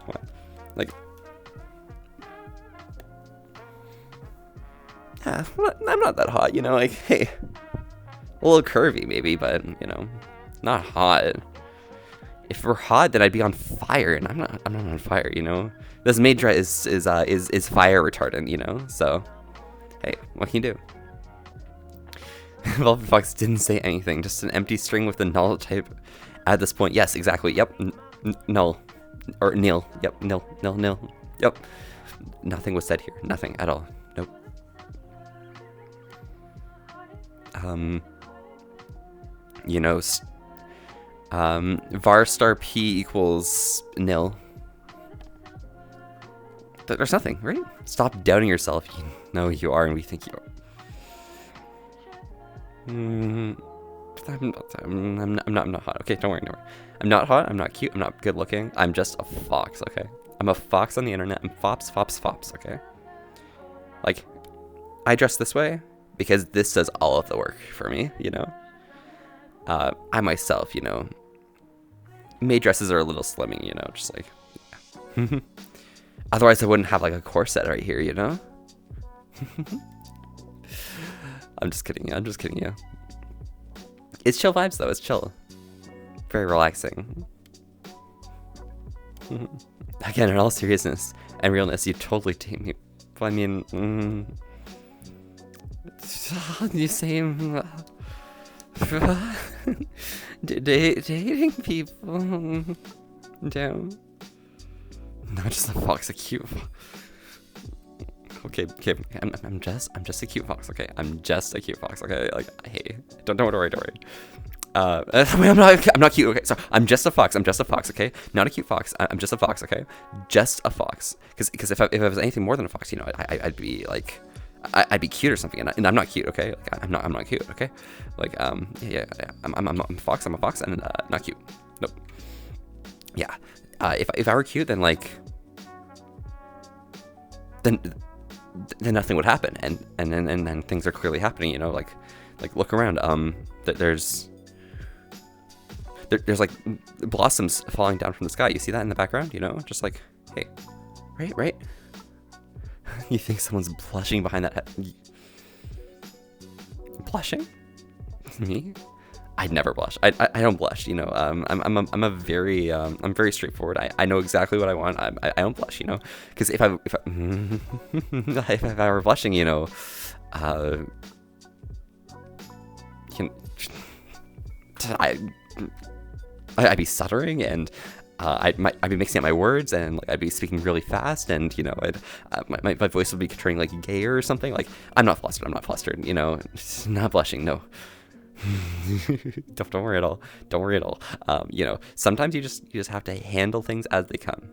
Like, yeah, I'm not that hot, you know, like, hey, a little curvy maybe, but, you know, not hot. If we're hot, then I'd be on fire, and I'm not on fire, you know. This maid dress is fire retardant, you know. So, hey, what can you do? Velvet Fox didn't say anything, just an empty string with a null type at this point. Yes, exactly. Yep, null or nil. Yep, nil. Yep, nothing was said here. Nothing at all. Nope. You know, var star p equals nil. There's nothing, right? Stop doubting yourself. You know you are, and we think you are. I'm not hot. Okay, don't worry. I'm not hot. I'm not cute. I'm not good looking. I'm just a fox. Okay, I'm a fox on the internet. I'm fops. Okay, like, I dress this way because this does all of the work for me. You know, I myself, you know, maid dresses are a little slimming. You know, just like, yeah. Otherwise I wouldn't have like a corset right here. You know. I'm just kidding you. It's chill vibes though. It's chill. Very relaxing. Again, in all seriousness and realness, you totally take me. I mean, you same dating people down. Not just a fox, a cute. Okay, I'm just a cute fox, okay? I'm just a cute fox, okay? Like, hey, don't worry. Wait, I'm not cute, okay? So I'm just a fox, okay? Not a cute fox, I'm just a fox, okay? Just a fox. Because if I was anything more than a fox, you know, I'd be like, I'd be cute or something, and I'm not cute, okay? Like, I'm not cute, okay? Like, yeah. I'm a fox, and not cute. Nope. Yeah. If I were cute, then like, then nothing would happen, and then things are clearly happening, you know, like look around, there's like blossoms falling down from the sky. You see that in the background, you know, just like, hey, right. You think someone's blushing behind that head? Blushing? Me? I'd never blush. I don't blush, you know. I'm very straightforward. I know exactly what I want. I don't blush, you know, because if I if I were blushing, you know, I'd be stuttering, and I'd be mixing up my words, and like, I'd be speaking really fast, and you know, my voice would be turning like gay or something. Like, I'm not flustered, you know, not blushing, no. Don't worry at all. You know, sometimes you just have to handle things as they come.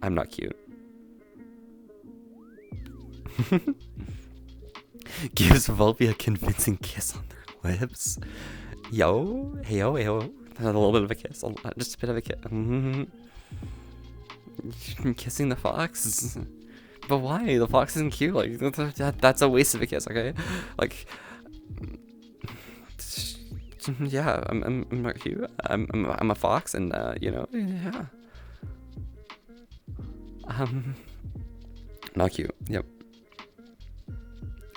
I'm not cute. Gives Volpe a convincing kiss on their lips. Yo, hey yo. A little bit of a kiss, just a bit of a kiss. Kissing the fox. But why? The fox isn't cute. Like, that's a waste of a kiss, okay? Like, yeah, I'm not cute. I'm a fox, and you know, yeah. Not cute. Yep.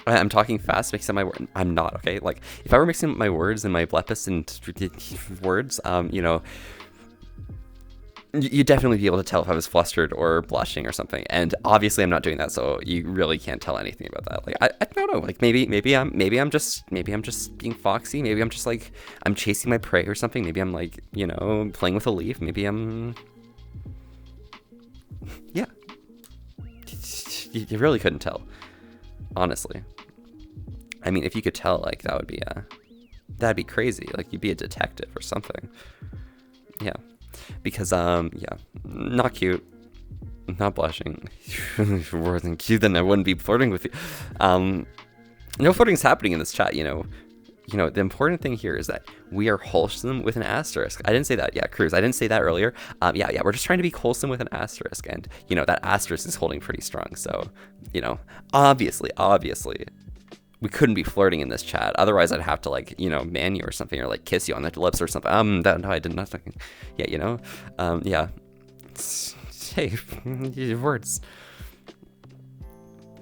I'm talking fast, mixing up my words. I'm not, okay? Like, if I were mixing up my words and my blepists and words, you know, you'd definitely be able to tell if I was flustered or blushing or something. And obviously I'm not doing that, so you really can't tell anything about that. Like, I don't know. Like, maybe I'm just being foxy. Maybe I'm just like, I'm chasing my prey or something. Maybe I'm like, you know, playing with a leaf. Maybe I'm, yeah. You really couldn't tell, honestly. I mean, if you could tell, like, that'd be crazy. Like, you'd be a detective or something. Yeah. Because, yeah, not cute, not blushing. If you weren't cute, then I wouldn't be flirting with you. No flirting's happening in this chat, you know. The important thing here is that we are wholesome with an asterisk. I didn't say that. Yeah, Cruz, I didn't say that earlier. Yeah, we're just trying to be wholesome with an asterisk. And, you know, that asterisk is holding pretty strong. So, you know, obviously, we couldn't be flirting in this chat. Otherwise, I'd have to, like, you know, man you or something, or like kiss you on the lips or something. No, I did nothing. Yeah, you know. Yeah. Hey, words.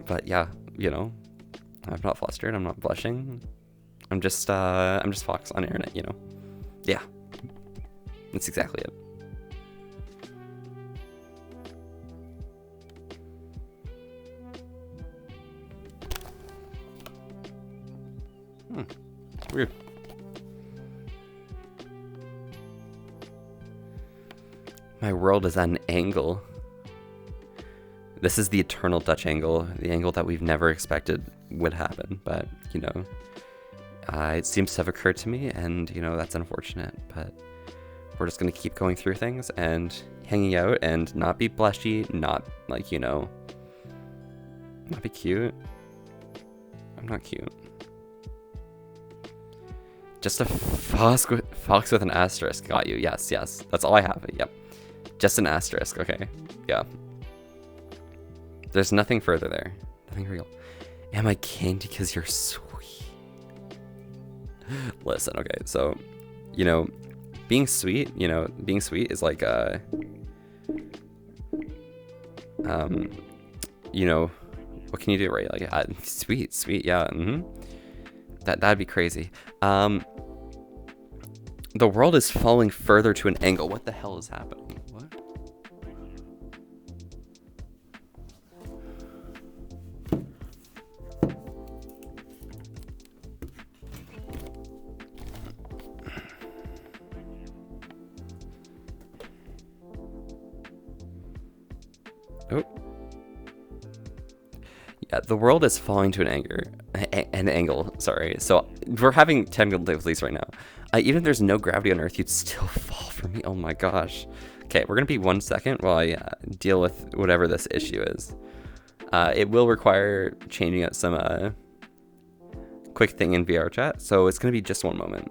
But yeah, you know, I'm not flustered. I'm not blushing. I'm just Fox on internet. You know. Yeah. That's exactly it. It's weird. My world is at an angle. This is the eternal Dutch angle, the angle that we've never expected would happen, but, you know, it seems to have occurred to me, and, you know, that's unfortunate, but we're just gonna keep going through things and hanging out and not be blushy, not, like, you know, not be cute. I'm not cute. Just a fox with an asterisk. Got you. Yes. That's all I have. Yep. Just an asterisk. Okay. Yeah. There's nothing further there. Nothing real. Am I candy because you're sweet? Listen, okay. So, you know, being sweet is like, you know, what can you do, right? Like, sweet. Yeah. That'd be crazy. The world is falling further to an angle. What the hell is happening? What? Oh. Yeah, the world is falling to an angle, sorry. So we're having technical difficulties right now. Even if there's no gravity on Earth, you'd still fall for me. Oh my gosh. Okay, we're gonna be 1 second while I deal with whatever this issue is. It will require changing out some quick thing in VRChat, so it's gonna be just 1 moment.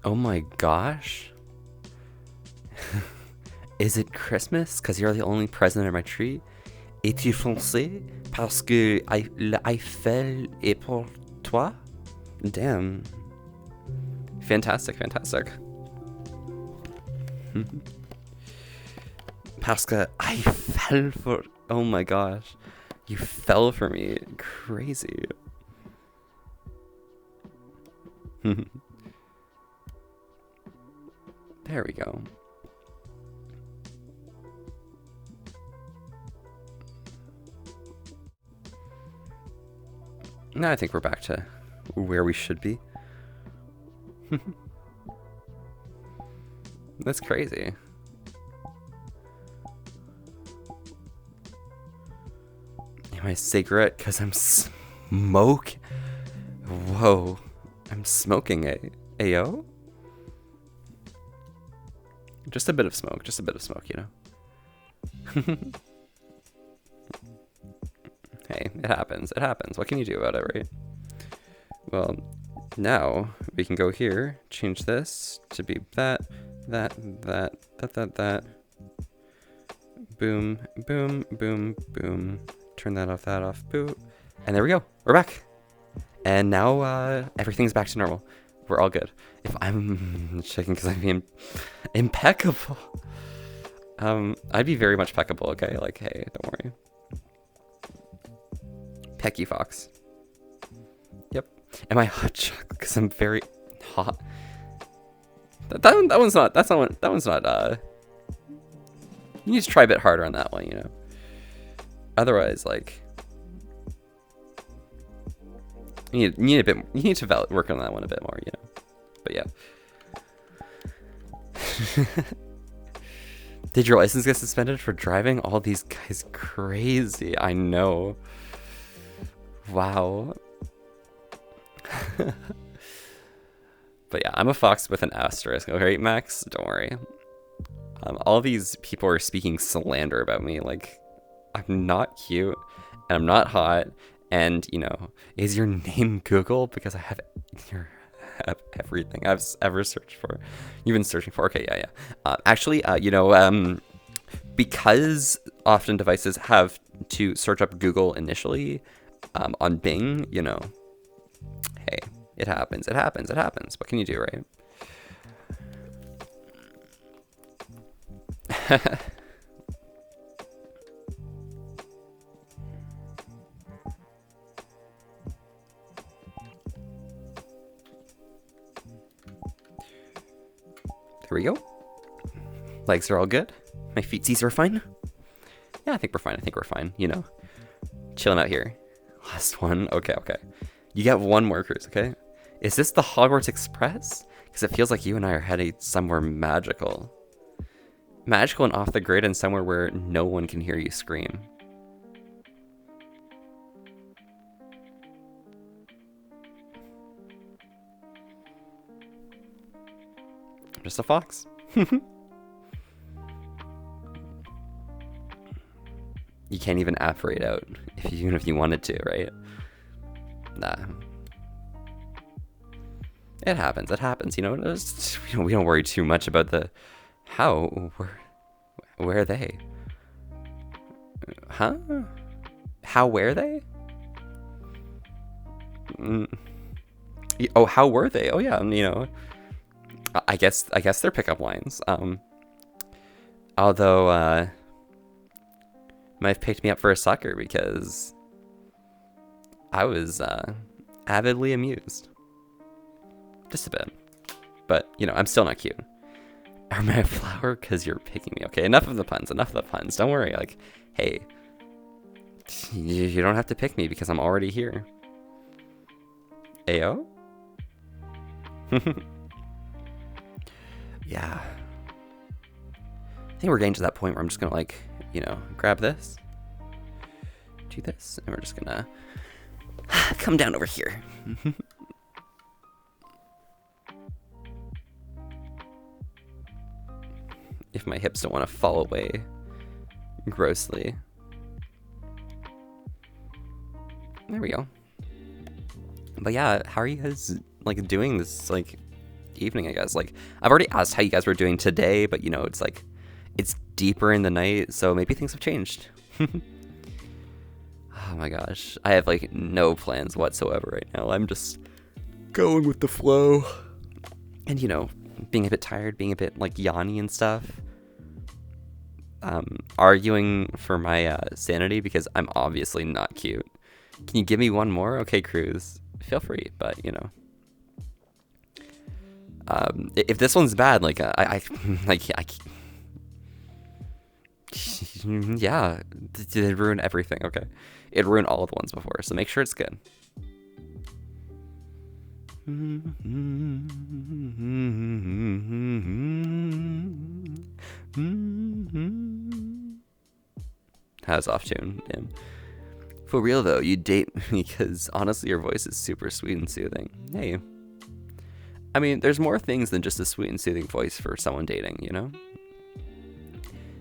Oh my gosh. Is it Christmas? Because you're the only present under my tree? Es-tu français? Parce que l'Eiffel est pour toi? Damn. Fantastic, fantastic. Parce que I fell for... Oh my gosh. You fell for me. Crazy. There we go. Now I think we're back to where we should be. That's crazy. Am I a cigarette? Because I'm smoke. Whoa. I'm smoking Ayo? Just a bit of smoke, you know. Hey, it happens. What can you do about it, right? Well, now we can go here, change this to be that. Boom, boom, boom, boom. Turn that off, boo. And there we go. We're back. And now everything's back to normal. We're all good. If I'm checking because I'm being impeccable. I'd be very much impeccable, okay? Like, hey, don't worry. Pecky Fox. Yep. Am I hot chocolate? Because I'm very hot. That one's not. That one's not. You need to try a bit harder on that one, you know. Otherwise, like, you need to work on that one a bit more, you know. But yeah. Did your license get suspended for driving? All these guys crazy. I know. Wow. But yeah, I'm a fox with an asterisk. Okay, Max, don't worry. All these people are speaking slander about me. Like, I'm not cute, and I'm not hot, and, you know, is your name Google? Because I have everything I've ever searched for. You've been searching for. Okay, yeah. Actually, you know, because often devices have to search up Google initially on Bing, you know, hey, it happens. What can you do, right? There we go. Legs are all good. My feetsies are fine. Yeah, I think we're fine. You know, chilling out here. Last one. Okay. You get one more cruise, okay? Is this the Hogwarts Express? Because it feels like you and I are heading somewhere magical. Magical and off the grid, and somewhere where no one can hear you scream. just a fox. You can't even apparate out, even if you wanted to, right? Nah. It happens, you know? We don't worry too much about the how, where are they? Huh? How were they? Oh, how were they? Oh yeah, you know, I guess they're pickup lines. Although might have picked me up for a sucker because I was avidly amused. Just a bit. But, you know, I'm still not cute. Am I a flower because you're picking me? Okay, enough of the puns. Don't worry. Like, hey, you don't have to pick me because I'm already here. Ayo? Yeah. I think we're getting to that point where I'm just gonna, like, you know, grab this, do this, and we're just gonna come down over here. If my hips don't want to fall away grossly. There we go. But yeah, how are you guys, like, doing this, like, evening, I guess? Like, I've already asked how you guys were doing today, but, you know, it's, like, it's deeper in the night, so maybe things have changed. Oh my gosh. I have, like, no plans whatsoever right now. I'm just going with the flow. And, you know, being a bit tired, being a bit, like, yawny and stuff. Arguing for my sanity because I'm obviously not cute. Can you give me one more? Okay, Cruz. Feel free, but, you know. If this one's bad, like, yeah, it ruined everything. Okay, it ruined all of the ones before, so make sure it's good. How's off tune? Damn. For real though, you date me because honestly, your voice is super sweet and soothing. Hey. I mean, there's more things than just a sweet and soothing voice for someone dating, you know?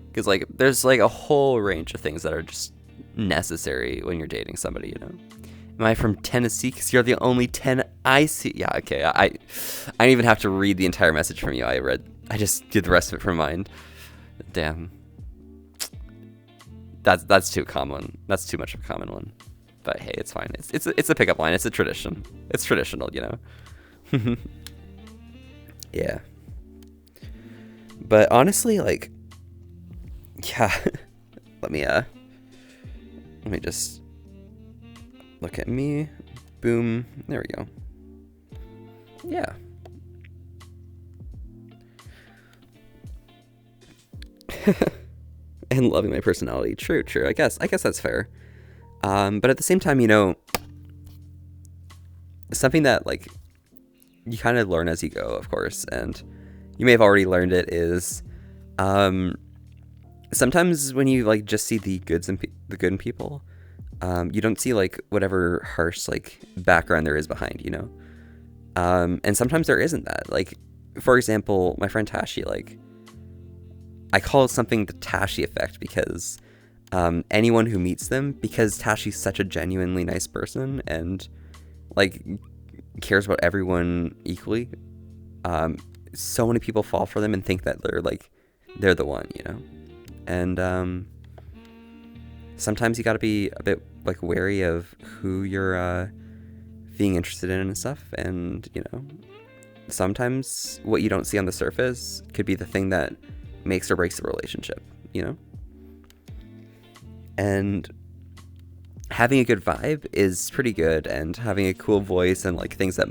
Because, like, there's, like, a whole range of things that are just necessary when you're dating somebody, you know? Am I from Tennessee? Because you're the only 10 I see. Yeah, okay. I didn't even have to read the entire message from you. I just did the rest of it from mind. Damn. That's too common. That's too much of a common one. But hey, it's fine. It's a pickup line. It's a tradition. It's traditional, you know? Yeah. But honestly, like, yeah. Let me just look at me. Boom. There we go. Yeah. And loving my personality. True. I guess that's fair. But at the same time, you know, something that, like, you kind of learn as you go, of course, and you may have already learned it, is sometimes when you, like, just see the good in people, you don't see, like, whatever harsh, like, background there is behind, you know? And sometimes there isn't that. Like, for example, my friend Tashi, like, I call it something the Tashi effect because anyone who meets them, because Tashi's such a genuinely nice person and, like, cares about everyone equally, so many people fall for them and think that they're the one, you know? And sometimes you gotta be a bit, like, wary of who you're being interested in and stuff, and, you know, sometimes what you don't see on the surface could be the thing that makes or breaks the relationship, you know? And having a good vibe is pretty good, and having a cool voice and, like, things that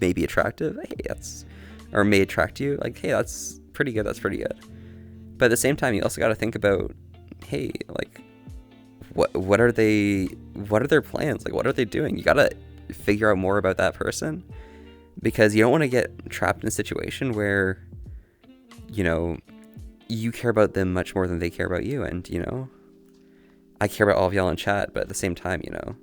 may be attractive, hey, or may attract you, like, hey, that's pretty good. But at the same time, you also got to think about, hey, like, what are their plans? Like, what are they doing? You got to figure out more about that person, because you don't want to get trapped in a situation where, you know, you care about them much more than they care about you. And, you know, I care about all of y'all in chat, but at the same time, you know,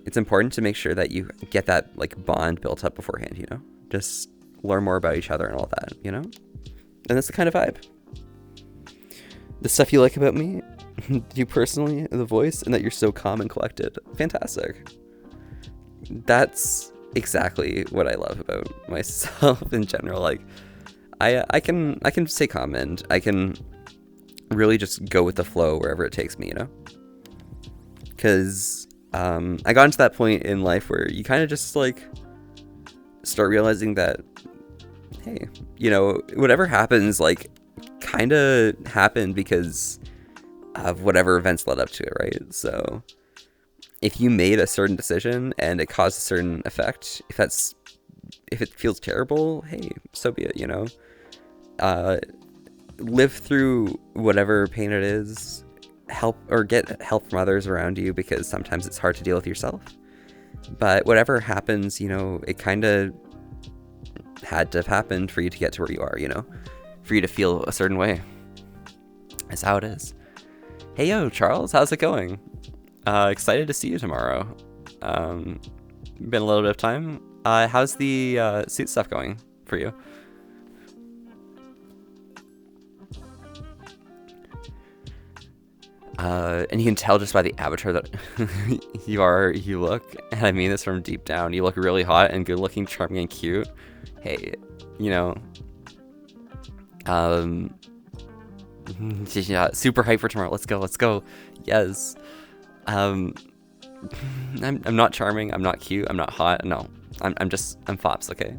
it's important to make sure that you get that, like, bond built up beforehand, you know? Just learn more about each other and all that, you know? And that's the kind of vibe. The stuff you like about me, you personally, the voice, and that you're so calm and collected. Fantastic. That's exactly what I love about myself in general. Like, I can stay calm and I can really just go with the flow wherever it takes me, you know? Because I got into that point in life where you kind of just like start realizing that, hey, you know, whatever happens, like, kind of happened because of whatever events led up to it, right? So if you made a certain decision and it caused a certain effect, if it feels terrible, hey, so be it, you know? Live through whatever pain it is, help or get help from others around you, because sometimes it's hard to deal with yourself. But whatever happens, you know, it kind of had to have happened for you to get to where you are, you know, for you to feel a certain way. That's how it is. Hey, yo, Charles, how's it going? Excited to see you tomorrow. Been a little bit of time. How's the suit stuff going for you? And you can tell just by the avatar that you look, and I mean this from deep down, you look really hot and good looking, charming and cute. Hey, you know, yeah, super hype for tomorrow. Let's go. Yes. I'm not charming, I'm not cute, I'm not hot. No, I'm Fops, okay?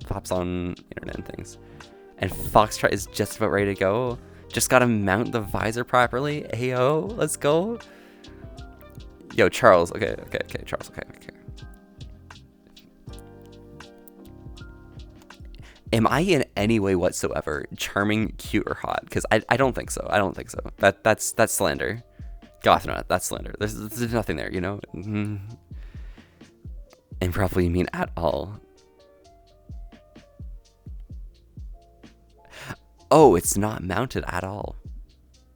Fops on internet and things. And Foxtrot is just about ready to go. Just gotta mount the visor properly. Ayo, let's go. Yo, Charles. Okay, Charles. Okay. Am I in any way whatsoever charming, cute, or hot? Because I don't think so. That's slander. Goth, no, that's slander. There's nothing there, you know? And probably you mean at all. Oh, it's not mounted at all.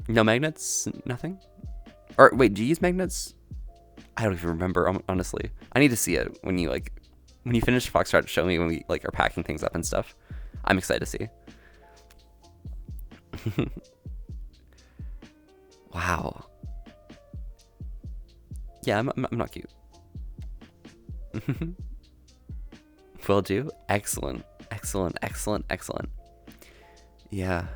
No magnets? Nothing? Or wait, do you use magnets? I don't even remember, honestly. I need to see it when you finish Foxtrot, show me when we like are packing things up and stuff. I'm excited to see. Wow. Yeah, I'm not cute. Will do. Excellent. Yeah.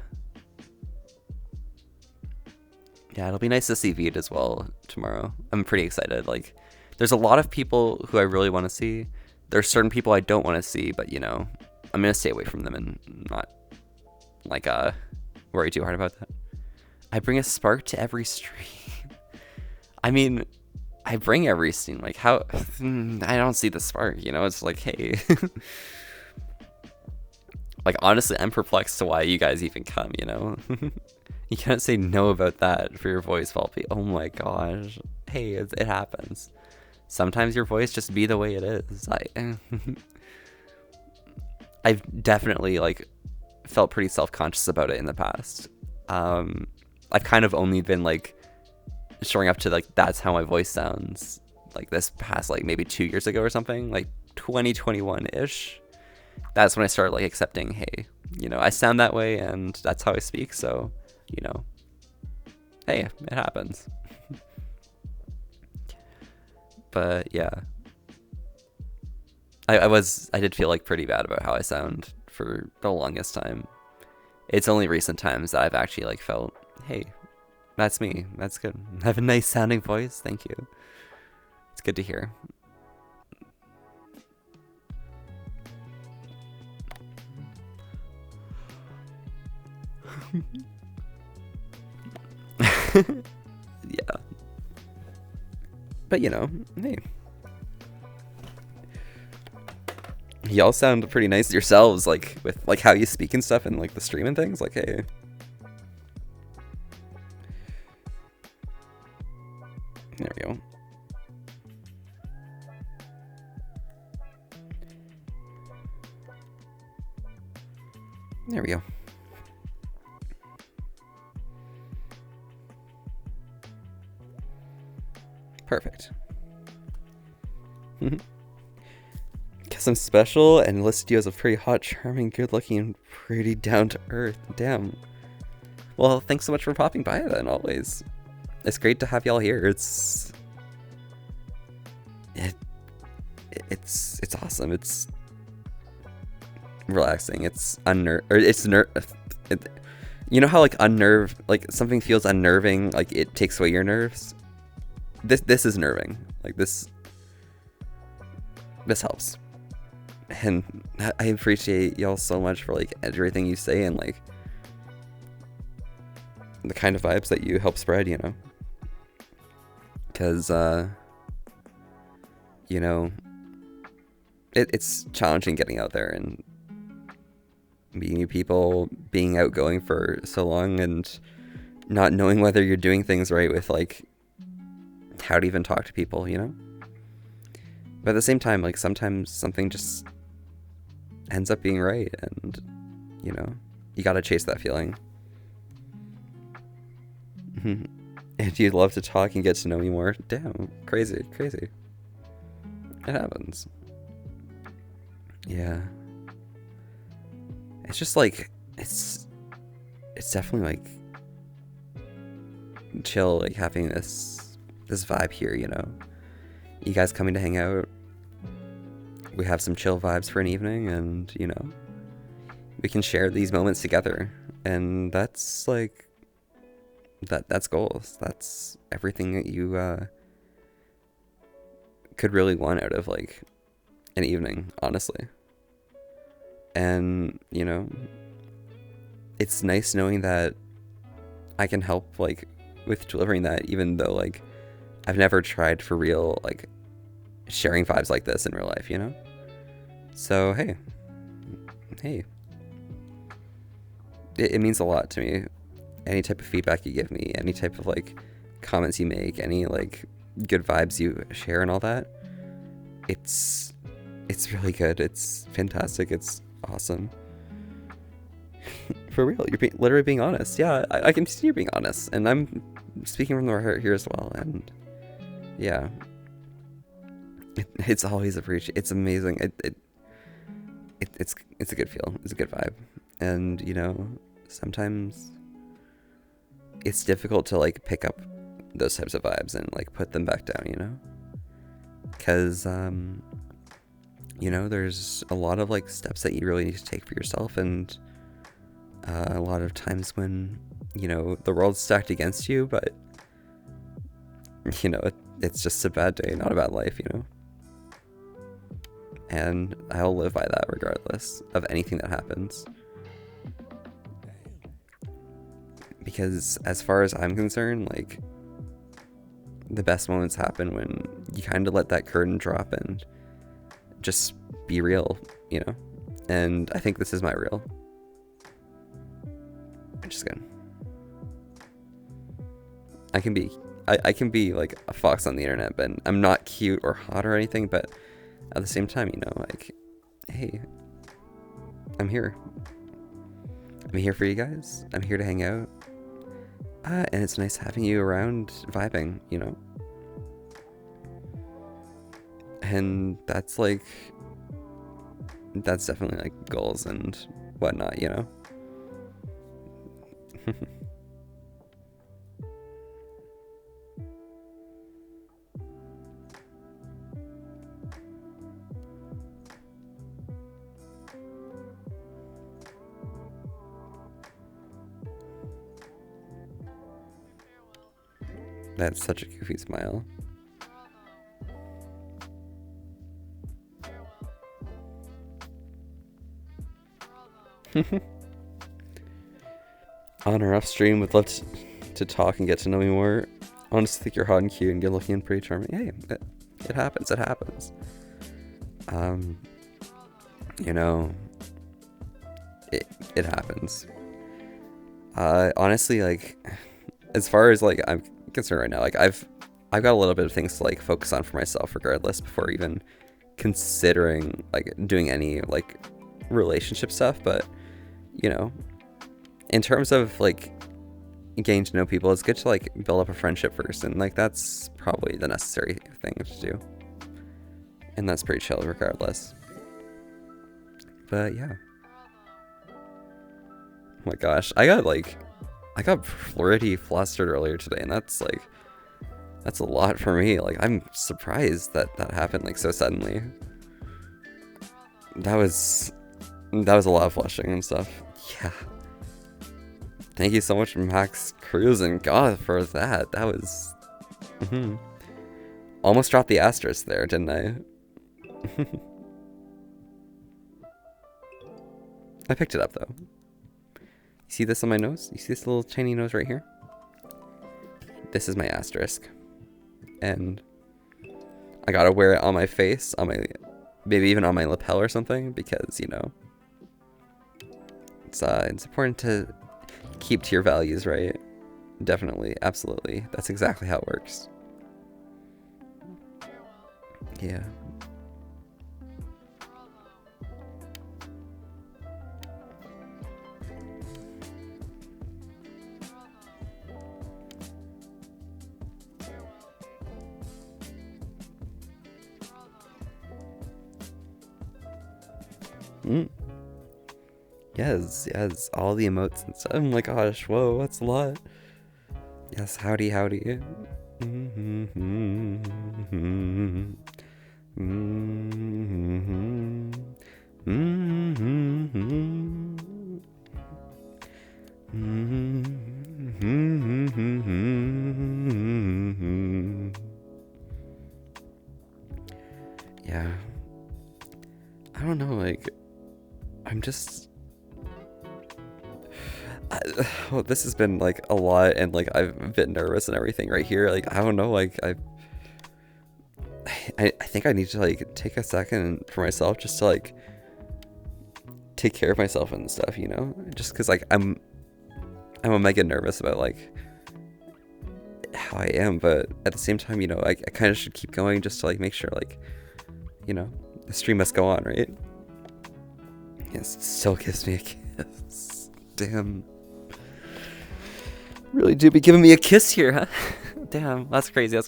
Yeah, it'll be nice to see VOD as well tomorrow. I'm pretty excited. Like, there's a lot of people who I really want to see. There's certain people I don't want to see, but you know, I'm gonna stay away from them and not like worry too hard about that. I bring a spark to every stream. I mean, I bring every stream. Like, how? I don't see the spark. You know, it's like, hey. Like, honestly, I'm perplexed to why you guys even come, you know? You can't say no about that for your voice, Volpe. Oh my gosh. Hey, it happens. Sometimes your voice just be the way it is. I've definitely, like, felt pretty self-conscious about it in the past. I've kind of only been, like, showing up to, like, that's how my voice sounds, like, this past, like, maybe 2 years ago or something. Like, 2021-ish. That's when I started, like, accepting, hey, you know, I sound that way and that's how I speak, so, you know, hey, it happens. But yeah, I did feel like pretty bad about how I sound for the longest time. It's only recent times that I've actually like felt, hey, that's me, that's good. I have a nice sounding voice, thank you. It's good to hear. Yeah. But you know, hey. Y'all sound pretty nice yourselves, like with like how you speak and stuff and like the stream and things, like hey. There we go. There we go. Perfect. Because awesome special and listed you as a pretty hot, charming, good-looking, and pretty down-to-earth. Damn. Well, thanks so much for popping by then, always. It's great to have y'all here. It's awesome. It's relaxing. It's you know how like like something feels unnerving, like it takes away your nerves? This is nerving. Like this helps. And I appreciate y'all so much for like everything you say and like the kind of vibes that you help spread, you know? Because you know, it's challenging getting out there and meeting new people, being outgoing for so long and not knowing whether you're doing things right with like how to even talk to people, you know? But at the same time, like sometimes something just ends up being right and, you know, you gotta chase that feeling. And you'd love to talk and get to know me more. Damn, crazy. It happens. Yeah. It's just like, it's definitely like chill, like having this vibe here, you know? You guys coming to hang out. We have some chill vibes for an evening and, you know, we can share these moments together. And that's like, that's goals. That's everything that you could really want out of like an evening, honestly. And, you know, it's nice knowing that I can help like with delivering that, even though like I've never tried for real like sharing vibes like this in real life, you know? So hey, it means a lot to me. Any type of feedback you give me, any type of like comments you make, any like good vibes you share and all that, it's really good. It's fantastic. It's awesome. For real, you're literally being honest. Yeah, I can see you being honest, and I'm speaking from the heart here as well. And yeah, it's always appreciated. It's amazing. It's a good feel. It's a good vibe. And you know, sometimes it's difficult to like pick up those types of vibes and like put them back down, you know, because you know, there's a lot of like steps that you really need to take for yourself, and a lot of times when, you know, the world's stacked against you, but you know, it's just a bad day, not a bad life, you know. And I'll live by that regardless of anything that happens. Because as far as I'm concerned, like, the best moments happen when you kind of let that curtain drop and just be real, you know? And I think this is my real. Which is good. I can be like a fox on the internet, but I'm not cute or hot or anything, but at the same time, you know, like, hey, I'm here. I'm here for you guys. I'm here to hang out. And it's nice having you around vibing, you know? And that's like, that's definitely like goals and whatnot, you know? That's such a goofy smile. On or off stream, would love to talk and get to know me more. Honestly, think you're hot and cute and good looking and pretty charming. Hey, it happens. It happens. You know, it happens. Honestly, like, as far as like I'm concerned right now, like I've got a little bit of things to like focus on for myself regardless before even considering like doing any like relationship stuff. But you know, in terms of like getting to know people, it's good to like build up a friendship first, and like that's probably the necessary thing to do, and that's pretty chill regardless. But yeah. Oh my gosh, I got pretty flustered earlier today, and that's a lot for me. Like, I'm surprised that happened like so suddenly. That was a lot of flushing and stuff. Yeah. Thank you so much, Max Cruz and God, for that. That was almost dropped the asterisk there, didn't I? I picked it up though. You see this on my nose? You see this little tiny nose right here? This is my asterisk. And I gotta wear it on my face, on my, maybe even on my lapel or something, because, you know, it's important to keep to your values, right? Definitely, absolutely. That's exactly how it works. Yeah. Yes, all the emotes and stuff. Oh my gosh, whoa, that's a lot. Yes, howdy. Yeah. I don't know, like, I'm just... well, this has been, like, a lot, and, like, I'm a bit nervous and everything right here. Like, I don't know, like, I think I need to, like, take a second for myself just to, like, take care of myself and stuff, you know? Just because, like, I'm a mega nervous about, like, how I am, but at the same time, you know, I kind of should keep going just to, like, make sure, like, you know, the stream must go on, right? Yes, it still gives me a kiss. Damn. Really do be giving me a kiss here, huh? Damn, that's crazy,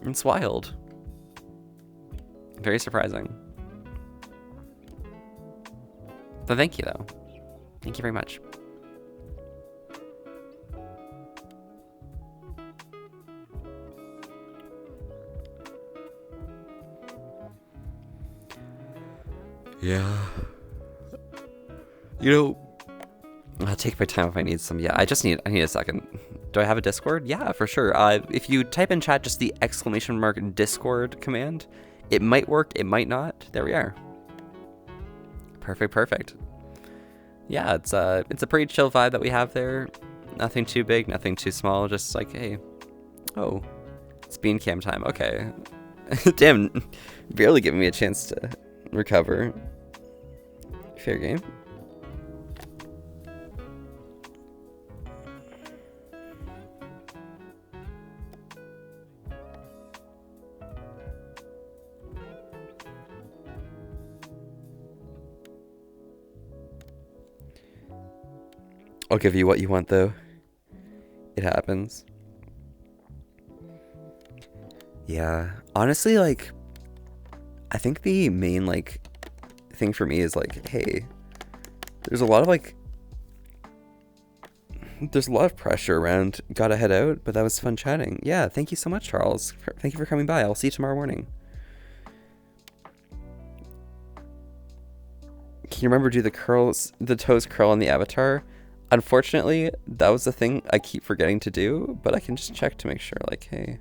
It's wild. Very surprising. But thank you, though. Thank you very much. Yeah. You know, I'll take my time if I need some. Yeah, I need a second. Do I have a Discord? Yeah, for sure. If you type in chat just the ! Discord command, it might work, it might not. There we are. Perfect. Yeah, it's a pretty chill vibe that we have there. Nothing too big, nothing too small. Just like, hey, oh, it's bean cam time. Okay. Damn, barely giving me a chance to recover. Fair game. I'll give you what you want, though. It happens. Yeah. Honestly, like, I think the main, like, thing for me is, like, hey, there's a lot of pressure around gotta head out, but that was fun chatting. Yeah, thank you so much, Charles. Thank you for coming by. I'll see you tomorrow morning. Can you remember do the toes curl on the avatar? Unfortunately, that was the thing I keep forgetting to do, but I can just check to make sure, like, hey.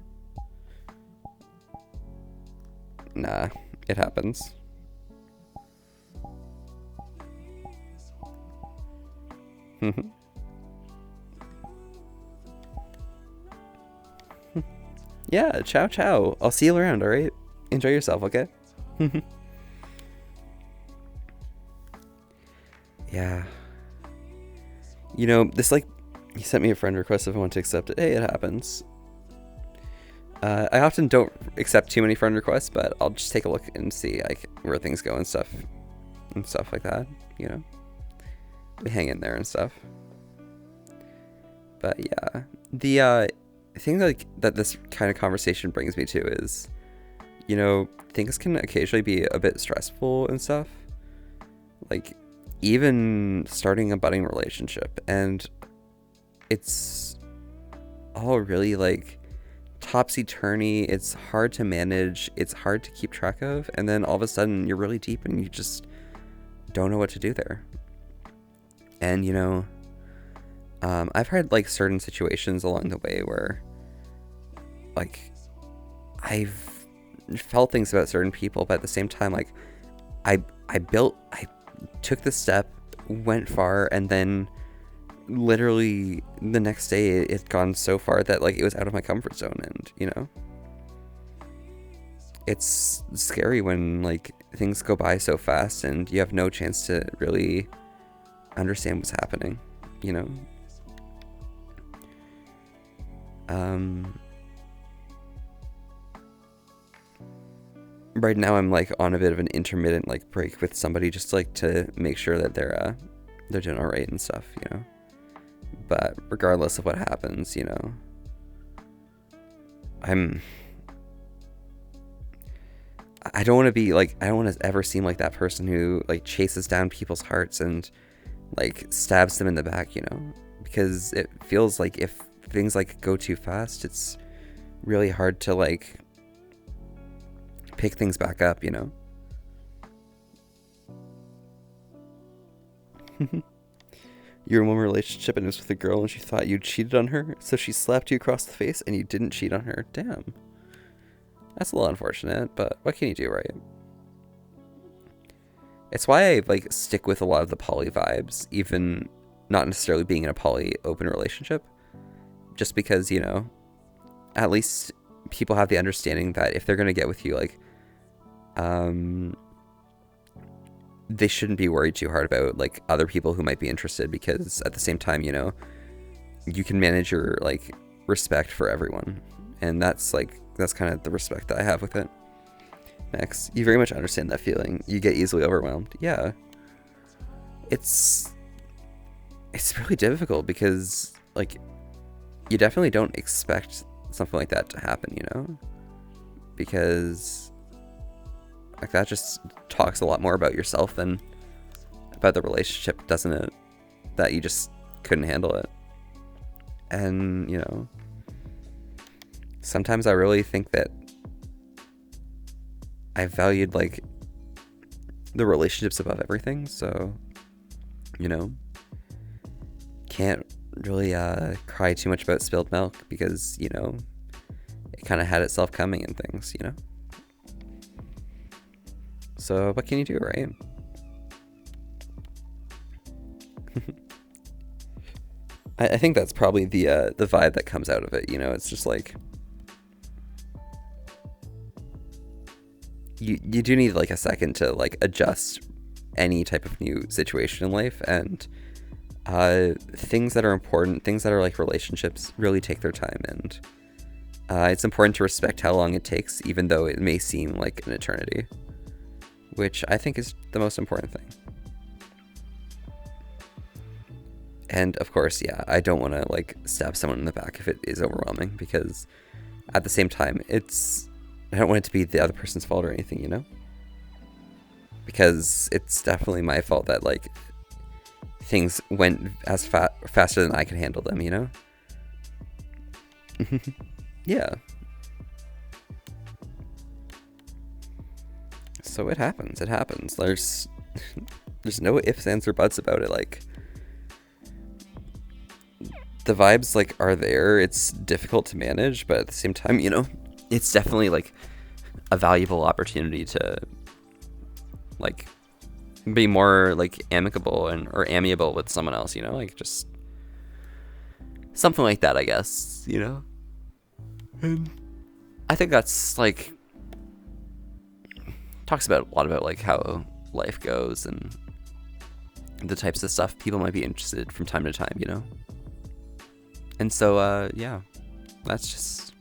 Nah, it happens. Yeah, ciao. I'll see you around, alright? Enjoy yourself, okay? Yeah. You know, this, like, he sent me a friend request if I want to accept it. Hey, it happens. I often don't accept too many friend requests, but I'll just take a look and see, like, where things go and stuff like that, you know? We hang in there and stuff. But yeah, the thing that this kind of conversation brings me to is, you know, things can occasionally be a bit stressful and stuff. Like, even starting a budding relationship, and it's all really like topsy-turvy. It's hard to manage, it's hard to keep track of, and then all of a sudden you're really deep and you just don't know what to do there. And you know, I've had like certain situations along the way where like I've felt things about certain people, but at the same time, like I took the step, went far, and then literally the next day it had gone so far that like it was out of my comfort zone. And you know, it's scary when like things go by so fast and you have no chance to really understand what's happening, you know. Right now I'm like on a bit of an intermittent like break with somebody, just like to make sure that they're doing all right and stuff, you know. But regardless of what happens, you know, I don't want to be like, I don't want to ever seem like that person who like chases down people's hearts and like stabs them in the back, you know, because it feels like if things like go too fast, it's really hard to like pick things back up, you know. You're in one relationship and it was with a girl and she thought you cheated on her, so she slapped you across the face and you didn't cheat on her. Damn. That's a little unfortunate, but what can you do, right? It's why I like stick with a lot of the poly vibes, even not necessarily being in a poly open relationship. Just because, you know, at least people have the understanding that if they're gonna get with you, like, they shouldn't be worried too hard about like other people who might be interested, because at the same time, you know, you can manage your like respect for everyone, and that's kind of the respect that I have with it. Next, you very much understand that feeling. You get easily overwhelmed. Yeah, it's really difficult because like you definitely don't expect something like that to happen, you know, because like that just talks a lot more about yourself than about the relationship, doesn't it? That you just couldn't handle it. And, you know, sometimes I really think that I valued like the relationships above everything. So, you know, can't really cry too much about spilled milk, because, you know, it kind of had itself coming and things, you know. So what can you do, right? I think that's probably the vibe that comes out of it, you know. It's just like you do need like a second to like adjust any type of new situation in life, and things that are important, things that are like relationships, really take their time, and it's important to respect how long it takes, even though it may seem like an eternity, which I think is the most important thing. And of course, yeah, I don't want to like stab someone in the back if it is overwhelming, because at the same time, I don't want it to be the other person's fault or anything, you know? Because it's definitely my fault that like things went as faster than I could handle them, you know? Yeah. So it happens. There's no ifs, ands, or buts about it. Like, the vibes like are there. It's difficult to manage, but at the same time, you know, it's definitely like a valuable opportunity to like be more like amicable or amiable with someone else, you know, like just something like that, I guess, you know. And I think that's like talks about a lot about like how life goes and the types of stuff people might be interested from time to time, you know. And so yeah, that's just,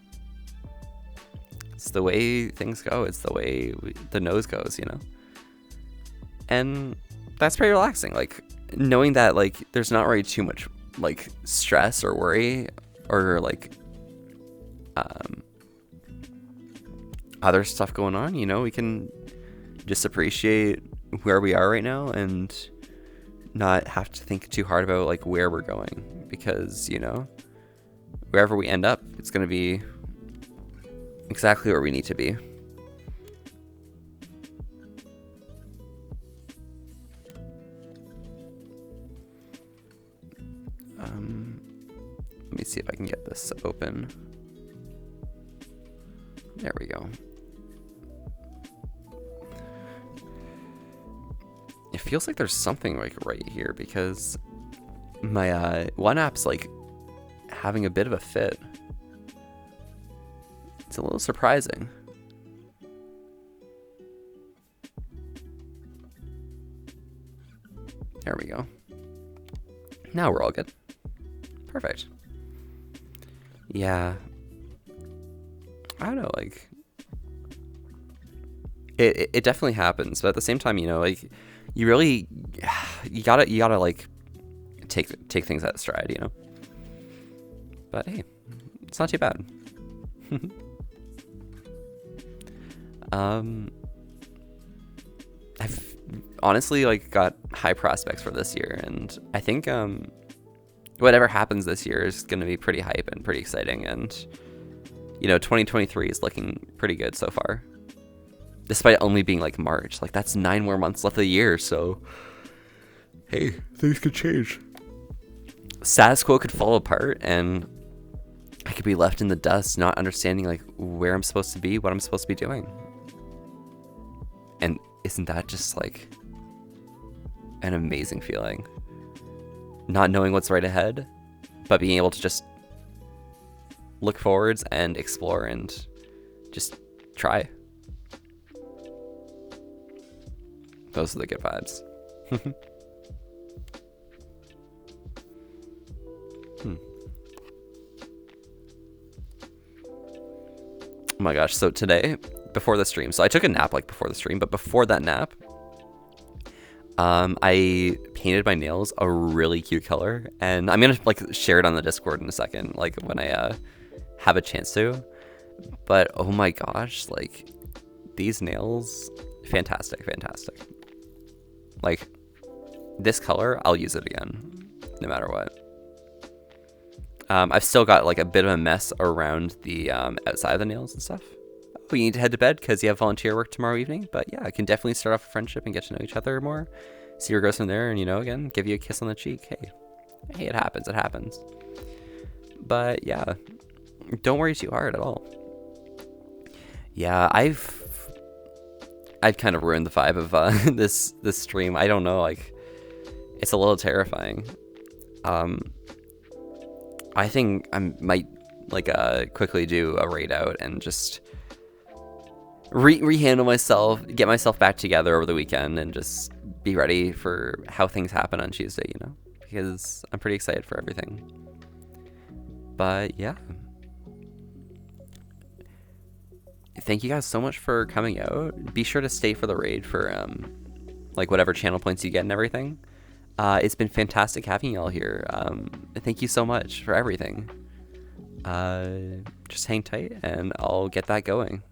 it's the way things go. It's the way the nose goes, you know. And that's pretty relaxing, like knowing that like there's not really too much like stress or worry or like other stuff going on, you know, we can just appreciate where we are right now and not have to think too hard about like where we're going, because, you know, wherever we end up, it's going to be exactly where we need to be. Let me see if I can get this open. There we go. It feels like there's something like right here, because my one app's like having a bit of a fit. It's a little surprising. There we go. Now we're all good. Perfect. Yeah. I don't know, like it definitely happens, but at the same time, you know, like you really you gotta like take things at stride, you know. But hey, it's not too bad. I've honestly like got high prospects for this year, and I think whatever happens this year is going to be pretty hype and pretty exciting, and you know, 2023 is looking pretty good so far, despite only being like March. Like, that's 9 more months left of the year, so hey, things could change. Status quo could fall apart, and I could be left in the dust, not understanding like where I'm supposed to be, what I'm supposed to be doing. And isn't that just like an amazing feeling? Not knowing what's right ahead, but being able to just look forwards and explore and just try. Those are the good vibes. Oh my gosh, so today, before the stream, so I took a nap like before the stream, but before that nap, I painted my nails a really cute color, and I'm gonna like share it on the Discord in a second, like when I have a chance to. But oh my gosh, like these nails, fantastic. Like this color, I'll use it again, no matter what. I've still got like a bit of a mess around the outside of the nails and stuff. We need to head to bed because you have volunteer work tomorrow evening. But yeah, I can definitely start off a friendship and get to know each other more. See where it goes from there, and, you know, again, give you a kiss on the cheek. Hey, it happens. But yeah, don't worry too hard at all. Yeah, I've kind of ruined the vibe of this stream. I don't know, like, it's a little terrifying. I think I might like quickly do a raid out and just rehandle myself, get myself back together over the weekend, and just be ready for how things happen on Tuesday, you know, because I'm pretty excited for everything. But yeah, thank you guys so much for coming out. Be sure to stay for the raid for like whatever channel points you get and everything. It's been fantastic having y'all here. Thank you so much for everything. Just hang tight and I'll get that going.